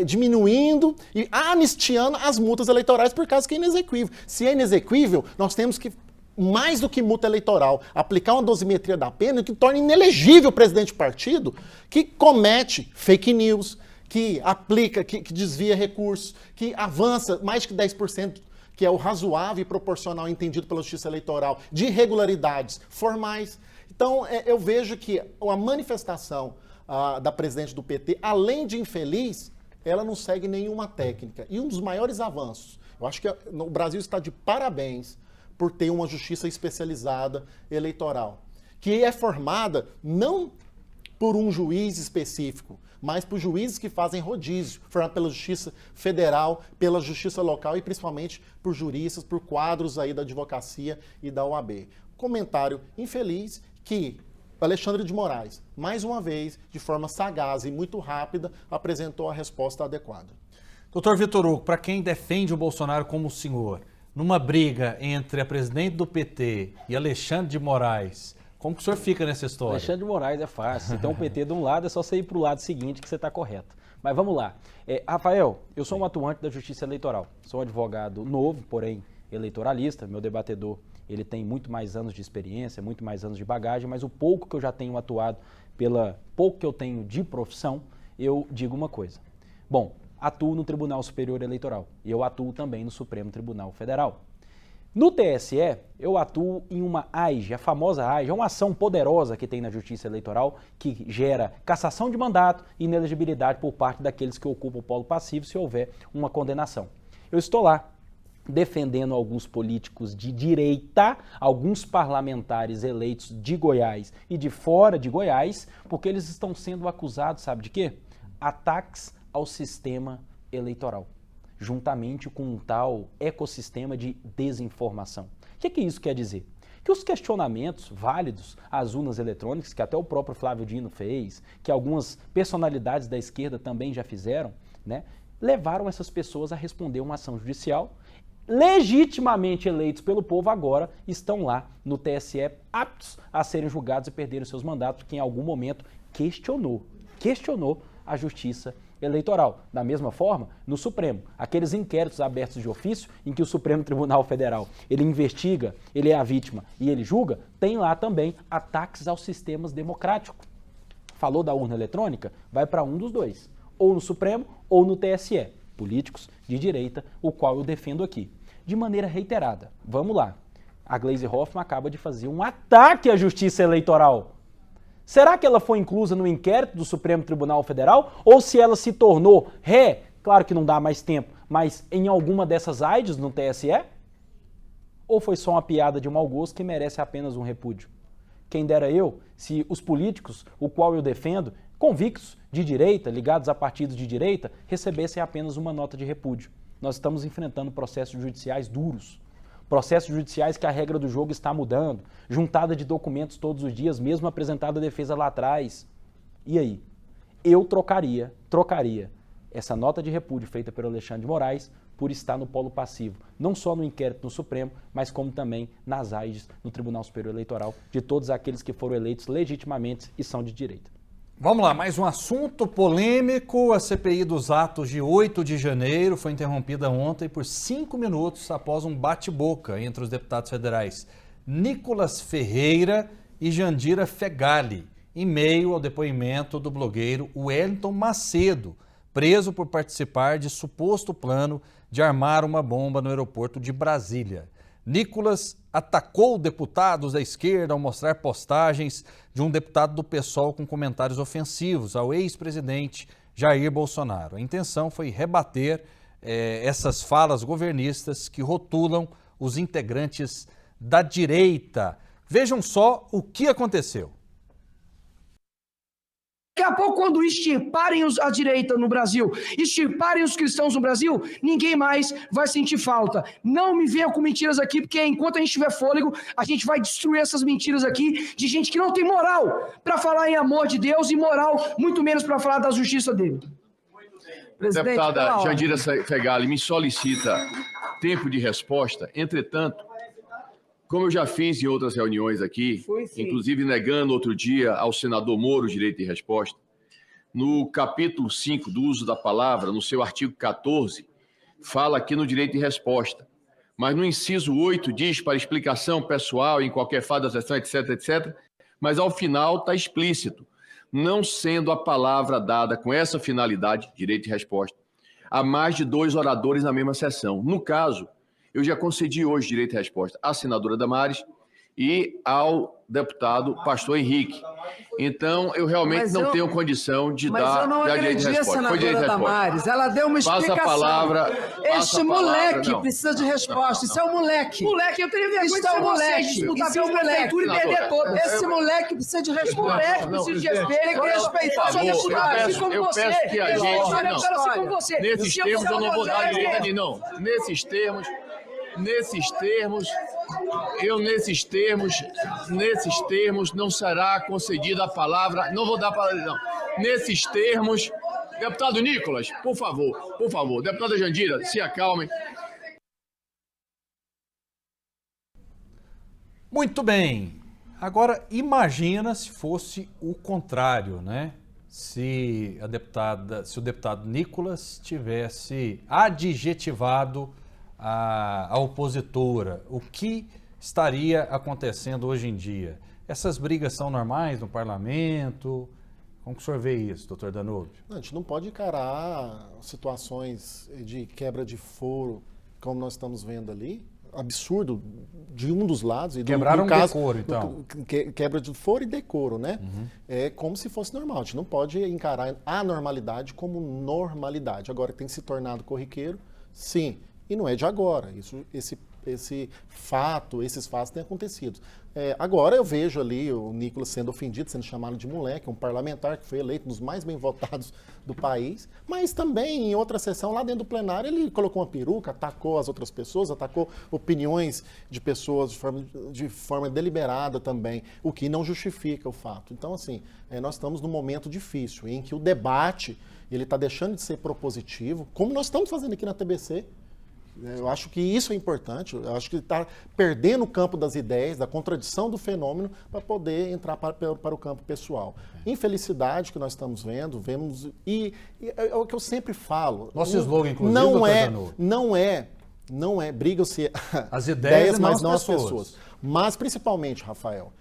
diminuindo e anistiando as multas eleitorais por causa que é inexequível. Se é inexequível, nós temos que, mais do que multa eleitoral, aplicar uma dosimetria da pena que torne inelegível o presidente de partido que comete fake news, que aplica, que desvia recursos, que avança mais de 10%, que é o razoável e proporcional entendido pela Justiça Eleitoral, de irregularidades formais. Então, eu vejo que a manifestação da presidente do PT, além de infeliz, ela não segue nenhuma técnica. E um dos maiores avanços, eu acho que o Brasil está de parabéns por ter uma justiça especializada eleitoral, que é formada não por um juiz específico, mas por juízes que fazem rodízio, formado pela Justiça Federal, pela Justiça Local e principalmente por juristas, por quadros aí da advocacia e da OAB. Comentário infeliz que Alexandre de Moraes, mais uma vez, de forma sagaz e muito rápida, apresentou a resposta adequada. Doutor Vitor Hugo, para quem defende o Bolsonaro como o senhor, numa briga entre a presidente do PT e Alexandre de Moraes, como que o senhor fica nessa história? Alexandre de Moraes é fácil. Se tem um PT de um lado, é só você ir para o lado seguinte que você está correto. Mas vamos lá. Rafael, eu sou um atuante da Justiça Eleitoral. Sou um advogado novo, porém eleitoralista. Meu debatedor, ele tem muito mais anos de experiência, muito mais anos de bagagem, mas o pouco que eu já tenho atuado, pouco que eu tenho de profissão, eu digo uma coisa. Bom, atuo no Tribunal Superior Eleitoral e eu atuo também no Supremo Tribunal Federal. No TSE, eu atuo em uma AIGE, a famosa AIGE, é uma ação poderosa que tem na Justiça Eleitoral que gera cassação de mandato e inelegibilidade por parte daqueles que ocupam o polo passivo se houver uma condenação. Eu estou lá defendendo alguns políticos de direita, alguns parlamentares eleitos de Goiás e de fora de Goiás, porque eles estão sendo acusados, sabe de quê? Ataques ao sistema eleitoral, juntamente com um tal ecossistema de desinformação. O que isso quer dizer? Que os questionamentos válidos às urnas eletrônicas, que até o próprio Flávio Dino fez, que algumas personalidades da esquerda também já fizeram, né, levaram essas pessoas a responder uma ação judicial. Legitimamente eleitos pelo povo agora estão lá no TSE aptos a serem julgados e perderem seus mandatos, porque em algum momento questionou a justiça Eleitoral. Da mesma forma, no Supremo, aqueles inquéritos abertos de ofício em que o Supremo Tribunal Federal ele investiga, ele é a vítima e ele julga, tem lá também ataques aos sistemas democráticos. Falou da urna eletrônica? Vai para um dos dois, ou no Supremo ou no TSE, políticos de direita, o qual eu defendo aqui. De maneira reiterada, vamos lá, a Gleisi Hoffmann acaba de fazer um ataque à justiça eleitoral. Será que ela foi inclusa no inquérito do Supremo Tribunal Federal? Ou se ela se tornou ré, claro que não dá mais tempo, mas em alguma dessas AIDs no TSE? Ou foi só uma piada de mau gosto que merece apenas um repúdio? Quem dera eu, se os políticos, o qual eu defendo, convictos de direita, ligados a partidos de direita, recebessem apenas uma nota de repúdio. Nós estamos enfrentando processos judiciais duros. Processos judiciais que a regra do jogo está mudando, juntada de documentos todos os dias, mesmo apresentada a defesa lá atrás. E aí? Eu trocaria essa nota de repúdio feita pelo Alexandre de Moraes por estar no polo passivo, não só no inquérito no Supremo, mas como também nas AIDs no Tribunal Superior Eleitoral, de todos aqueles que foram eleitos legitimamente e são de direita. Vamos lá, mais um assunto polêmico. A CPI dos atos de 8 de janeiro foi interrompida ontem por 5 minutos após um bate-boca entre os deputados federais Nicolas Ferreira e Jandira Fegali, em meio ao depoimento do blogueiro Wellington Macedo, preso por participar de suposto plano de armar uma bomba no aeroporto de Brasília. Nicolas atacou deputados da esquerda ao mostrar postagens de um deputado do PSOL com comentários ofensivos ao ex-presidente Jair Bolsonaro. A intenção foi rebater essas falas governistas que rotulam os integrantes da direita. Vejam só o que aconteceu. Daqui a pouco, quando extirparem a direita no Brasil, extirparem os cristãos no Brasil, ninguém mais vai sentir falta. Não me venham com mentiras aqui, porque enquanto a gente tiver fôlego, a gente vai destruir essas mentiras aqui de gente que não tem moral para falar em amor de Deus e moral, muito menos para falar da justiça dele. Presidente, deputada Jandira Fegali me solicita tempo de resposta. Entretanto, como eu já fiz em outras reuniões aqui, inclusive negando outro dia ao senador Moro o direito de resposta, no capítulo 5 do uso da palavra, no seu artigo 14, fala aqui no direito de resposta. Mas no inciso 8 diz para explicação pessoal em qualquer fato da sessão, etc, etc. Mas ao final está explícito, não sendo a palavra dada com essa finalidade, direito de resposta, a mais de 2 oradores na mesma sessão. No caso, eu já concedi hoje direito de resposta à senadora Damares e ao deputado pastor Henrique. Então, eu realmente não tenho condição de dar direito de resposta. Mas eu não agredi a senadora Damares. Ela deu uma explicação. Passa a palavra. Este moleque precisa de resposta. Isso é um moleque. Moleque, eu teria vergonha de ser moleque. Isso é um moleque. Esse moleque precisa de resposta. Moleque precisa de respeito. Ele quer respeitar a sua deputada, assim como você. Eu peço que a gente... Nesses termos, eu não vou dar direito a ninguém, não. Nesses termos, não será concedida a palavra, não vou dar a palavra, não. Nesses termos, deputado Nicolas, por favor, deputada Jandira, se acalmem. Muito bem. Agora, imagina se fosse o contrário, né? Se o deputado Nicolas tivesse adjetivado a opositora, o que estaria acontecendo hoje em dia? Essas brigas são normais no parlamento? Como que o senhor vê isso, doutor Danúbio? A gente não pode encarar situações de quebra de foro, como nós estamos vendo ali, absurdo de um dos lados. Quebraram um decoro, então. Quebra de foro e decoro, né? Uhum. É como se fosse normal. A gente não pode encarar a normalidade como normalidade. Agora, tem se tornado corriqueiro, sim. E não é de agora, esses fatos têm acontecido. Agora eu vejo ali o Nicolas sendo ofendido, sendo chamado de moleque, um parlamentar que foi eleito um dos mais bem votados do país, mas também em outra sessão, lá dentro do plenário, ele colocou uma peruca, atacou as outras pessoas, atacou opiniões de pessoas de forma deliberada também, o que não justifica o fato. Então, assim, nós estamos num momento difícil, em que o debate ele está deixando de ser propositivo, como nós estamos fazendo aqui na TBC. Eu acho que isso é importante, eu acho que está perdendo o campo das ideias, da contradição do fenômeno, para poder entrar para o campo pessoal. Infelicidade que nós estamos vemos, e é o que eu sempre falo. Nosso slogan, inclusive, não é brigam-se as ideias, mas não as pessoas. Mas, principalmente, Rafael,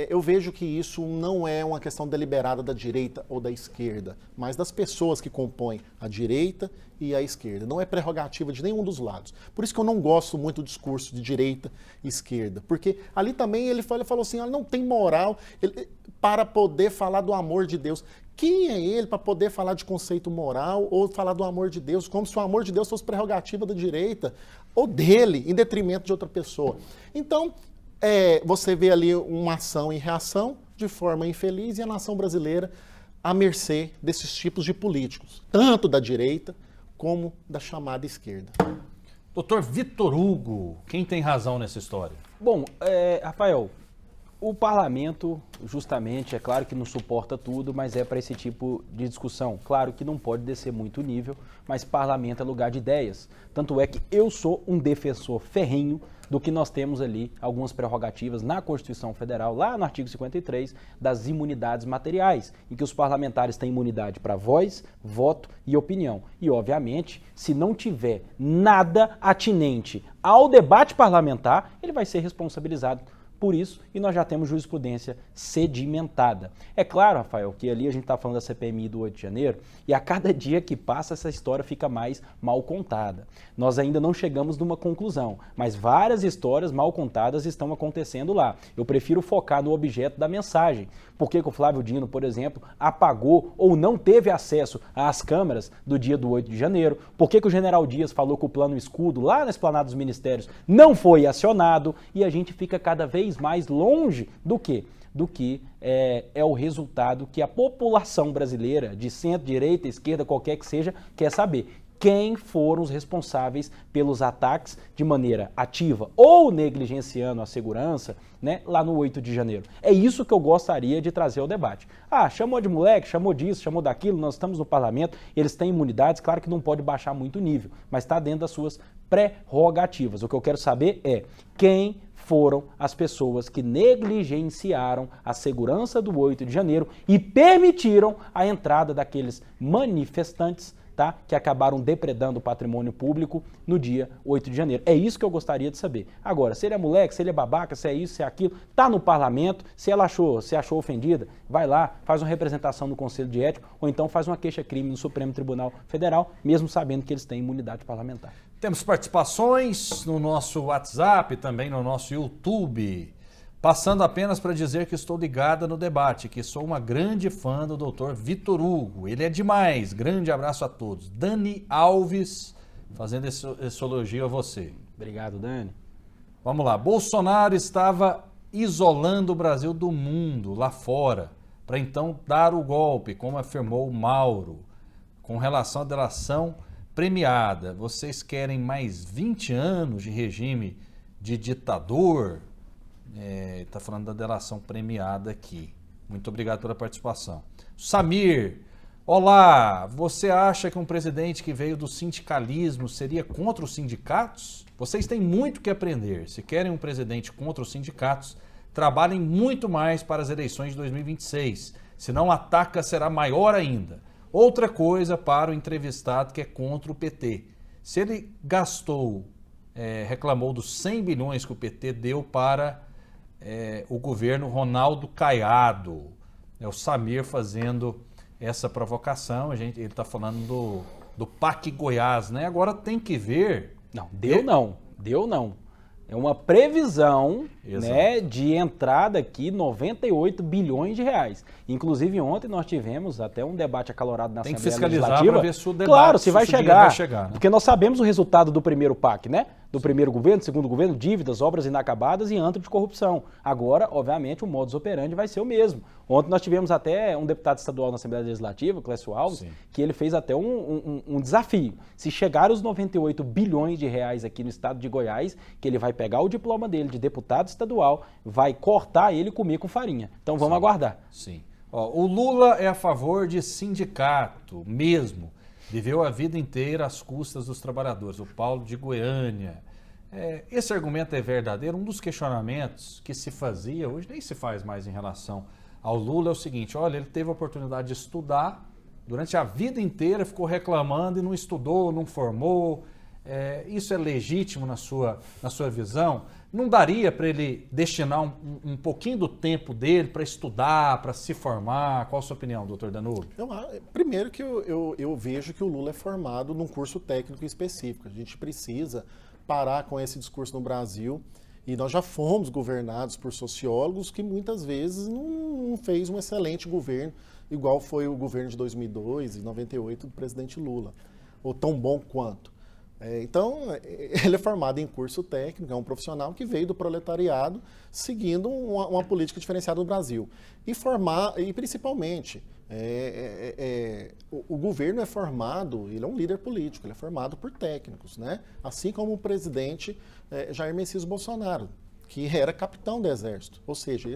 eu vejo que isso não é uma questão deliberada da direita ou da esquerda, mas das pessoas que compõem a direita e a esquerda. Não é prerrogativa de nenhum dos lados. Por isso que eu não gosto muito do discurso de direita e esquerda, porque ali também ele falou assim, não tem moral para poder falar do amor de Deus. Quem é ele para poder falar de conceito moral ou falar do amor de Deus, como se o amor de Deus fosse prerrogativa da direita ou dele, em detrimento de outra pessoa? Então, você vê ali uma ação e reação de forma infeliz e a nação brasileira à mercê desses tipos de políticos, tanto da direita como da chamada esquerda. Doutor Vitor Hugo, quem tem razão nessa história? Bom, Rafael, o parlamento, justamente, é claro que não suporta tudo, mas é para esse tipo de discussão. Claro que não pode descer muito o nível, mas parlamento é lugar de ideias. Tanto é que eu sou um defensor ferrenho do que nós temos ali, algumas prerrogativas na Constituição Federal, lá no artigo 53, das imunidades materiais, em que os parlamentares têm imunidade para voz, voto e opinião. E, obviamente, se não tiver nada atinente ao debate parlamentar, ele vai ser responsabilizado por isso, e nós já temos jurisprudência sedimentada. É claro, Rafael, que ali a gente está falando da CPMI do 8 de janeiro, e a cada dia que passa essa história fica mais mal contada. Nós ainda não chegamos numa conclusão, mas várias histórias mal contadas estão acontecendo lá. Eu prefiro focar no objeto da mensagem. Por que o Flávio Dino, por exemplo, apagou ou não teve acesso às câmeras do dia do 8 de janeiro? Por que o general Dias falou que o plano escudo lá na esplanada dos ministérios não foi acionado? E a gente fica cada vez mais longe do que é o resultado que a população brasileira, de centro, direita, esquerda, qualquer que seja, quer saber. Quem foram os responsáveis pelos ataques de maneira ativa ou negligenciando a segurança, né, lá no 8 de janeiro. É isso que eu gostaria de trazer ao debate. Chamou de moleque, chamou disso, chamou daquilo, nós estamos no parlamento, eles têm imunidades, claro que não pode baixar muito o nível, mas está dentro das suas prerrogativas. O que eu quero saber é quem foram as pessoas que negligenciaram a segurança do 8 de janeiro e permitiram a entrada daqueles manifestantes, tá, que acabaram depredando o patrimônio público no dia 8 de janeiro. É isso que eu gostaria de saber. Agora, se ele é moleque, se ele é babaca, se é isso, se é aquilo, tá no parlamento, se achou ofendida, vai lá, faz uma representação no Conselho de Ética ou então faz uma queixa-crime no Supremo Tribunal Federal, mesmo sabendo que eles têm imunidade parlamentar. Temos participações no nosso WhatsApp, também no nosso YouTube. Passando apenas para dizer que estou ligada no debate, que sou uma grande fã do Dr. Vitor Hugo. Ele é demais. Grande abraço a todos. Dani Alves, fazendo esse elogio a você. Obrigado, Dani. Vamos lá. Bolsonaro estava isolando o Brasil do mundo, lá fora, para então dar o golpe, como afirmou Mauro. Com relação à delação premiada, vocês querem mais 20 anos de regime de ditador? Está falando da delação premiada aqui. Muito obrigado pela participação. Samir, olá, você acha que um presidente que veio do sindicalismo seria contra os sindicatos? Vocês têm muito que aprender. Se querem um presidente contra os sindicatos, trabalhem muito mais para as eleições de 2026, senão a taca será maior ainda. Outra coisa para o entrevistado que é contra o PT. Se ele reclamou dos 100 bilhões que o PT deu para o governo Ronaldo Caiado. É o Samir fazendo essa provocação. Ele está falando do PAC Goiás, né? Agora tem que ver... Deu não. É uma previsão, né, de entrada aqui 98 bilhões de reais. Inclusive ontem nós tivemos até um debate acalorado na Assembleia Legislativa. Tem que fiscalizar para ver se o debate, claro, se vai chegar, né? Porque nós sabemos o resultado do primeiro PAC, né? Do primeiro governo, do segundo governo, dívidas, obras inacabadas e antro de corrupção. Agora, obviamente, o modus operandi vai ser o mesmo. Ontem nós tivemos até um deputado estadual na Assembleia Legislativa, Clécio Alves, que ele fez até um desafio. Se chegar os 98 bilhões de reais aqui no estado de Goiás, que ele vai pegar o diploma dele de deputado estadual, vai cortar ele e comer com farinha. Então vamos aguardar. Sim. O Lula é a favor de sindicato mesmo. viveu a vida inteira às custas dos trabalhadores, o Paulo de Goiânia. Esse argumento é verdadeiro? Um dos questionamentos que se fazia, hoje nem se faz mais em relação ao Lula, é o seguinte: olha, ele teve a oportunidade de estudar, durante a vida inteira ficou reclamando e não estudou, não formou. Isso é legítimo na sua visão? Não daria para ele destinar um pouquinho do tempo dele para estudar, para se formar? Qual a sua opinião, doutor Danúbio? Primeiro que eu vejo que o Lula é formado num curso técnico específico. A gente precisa parar com esse discurso no Brasil, e nós já fomos governados por sociólogos que muitas vezes não fez um excelente governo, igual foi o governo de 2002 e 98 do presidente Lula, ou tão bom quanto. Então, ele é formado em curso técnico, é um profissional que veio do proletariado seguindo uma política diferenciada no Brasil. E principalmente, o governo é formado, ele é um líder político, ele é formado por técnicos, né? Assim como o presidente Jair Messias Bolsonaro, que era capitão do Exército. Ou seja,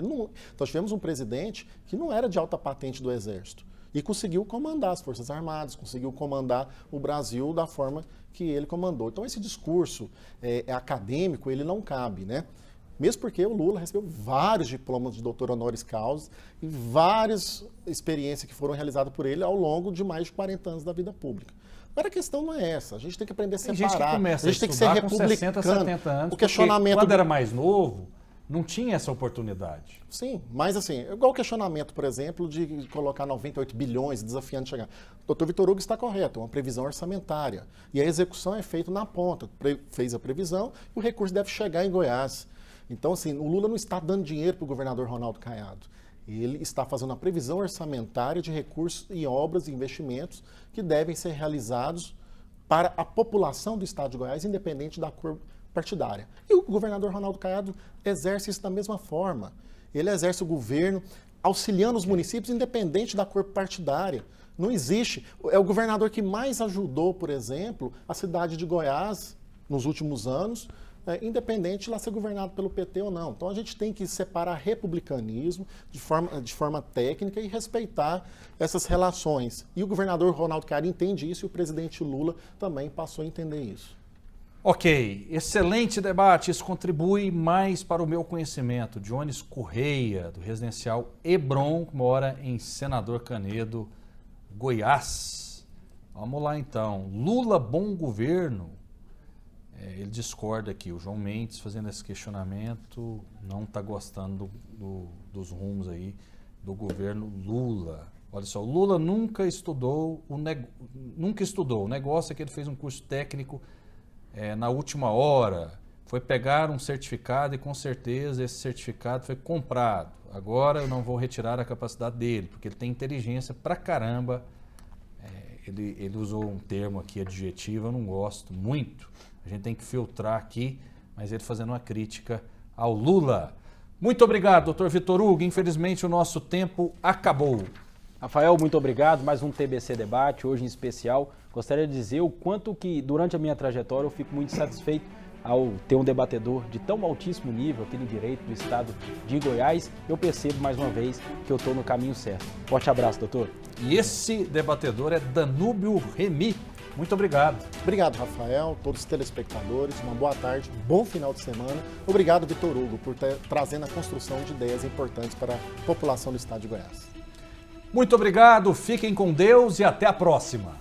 nós tivemos um presidente que não era de alta patente do Exército e conseguiu comandar as Forças Armadas, conseguiu comandar o Brasil da forma que ele comandou. Então esse discurso acadêmico, ele não cabe, né? Mesmo porque o Lula recebeu vários diplomas de doutor honoris causa e várias experiências que foram realizadas por ele ao longo de mais de 40 anos da vida pública. Agora a questão não é essa, a gente tem que aprender a separar, gente que começa a gente tem que ser republicano. Com 60, 70 anos, o questionamento quando era mais novo, não tinha essa oportunidade. Sim, mas assim, igual o questionamento, por exemplo, de colocar 98 bilhões desafiando chegar. O doutor Vitor Hugo está correto, é uma previsão orçamentária. E a execução é feita na ponta. Fez a previsão e o recurso deve chegar em Goiás. Então, assim, o Lula não está dando dinheiro para o governador Ronaldo Caiado. Ele está fazendo a previsão orçamentária de recursos e obras e investimentos que devem ser realizados para a população do estado de Goiás, independente da cor partidária. E o governador Ronaldo Caiado exerce isso da mesma forma. Ele exerce o governo auxiliando os municípios, independente da cor partidária. Não existe. É o governador que mais ajudou, por exemplo, a cidade de Goiás nos últimos anos, independente de lá ser governado pelo PT ou não. Então a gente tem que separar republicanismo de forma técnica e respeitar essas relações. E o governador Ronaldo Caiado entende isso e o presidente Lula também passou a entender isso. Ok, excelente debate, isso contribui mais para o meu conhecimento. Jones Correia, do residencial Hebron, mora em Senador Canedo, Goiás. Vamos lá então, Lula bom governo? Ele discorda aqui, o João Mendes fazendo esse questionamento, não está gostando dos rumos aí do governo Lula. Olha só, o Lula nunca estudou, o negócio é que ele fez um curso técnico na última hora, foi pegar um certificado e com certeza esse certificado foi comprado. Agora eu não vou retirar a capacidade dele, porque ele tem inteligência pra caramba. Ele usou um termo aqui adjetivo, eu não gosto muito. A gente tem que filtrar aqui, mas ele fazendo uma crítica ao Lula. Muito obrigado, doutor Vitor Hugo. Infelizmente o nosso tempo acabou. Rafael, muito obrigado. Mais um TBC Debate, hoje em especial. Gostaria de dizer o quanto que, durante a minha trajetória, eu fico muito satisfeito ao ter um debatedor de tão altíssimo nível aqui no direito do estado de Goiás. Eu percebo, mais uma vez, que eu estou no caminho certo. Forte abraço, doutor. E esse debatedor é Danúbio Remy. Muito obrigado. Obrigado, Rafael, todos os telespectadores. Uma boa tarde, um bom final de semana. Obrigado, Vitor Hugo, por trazendo a construção de ideias importantes para a população do estado de Goiás. Muito obrigado, fiquem com Deus e até a próxima.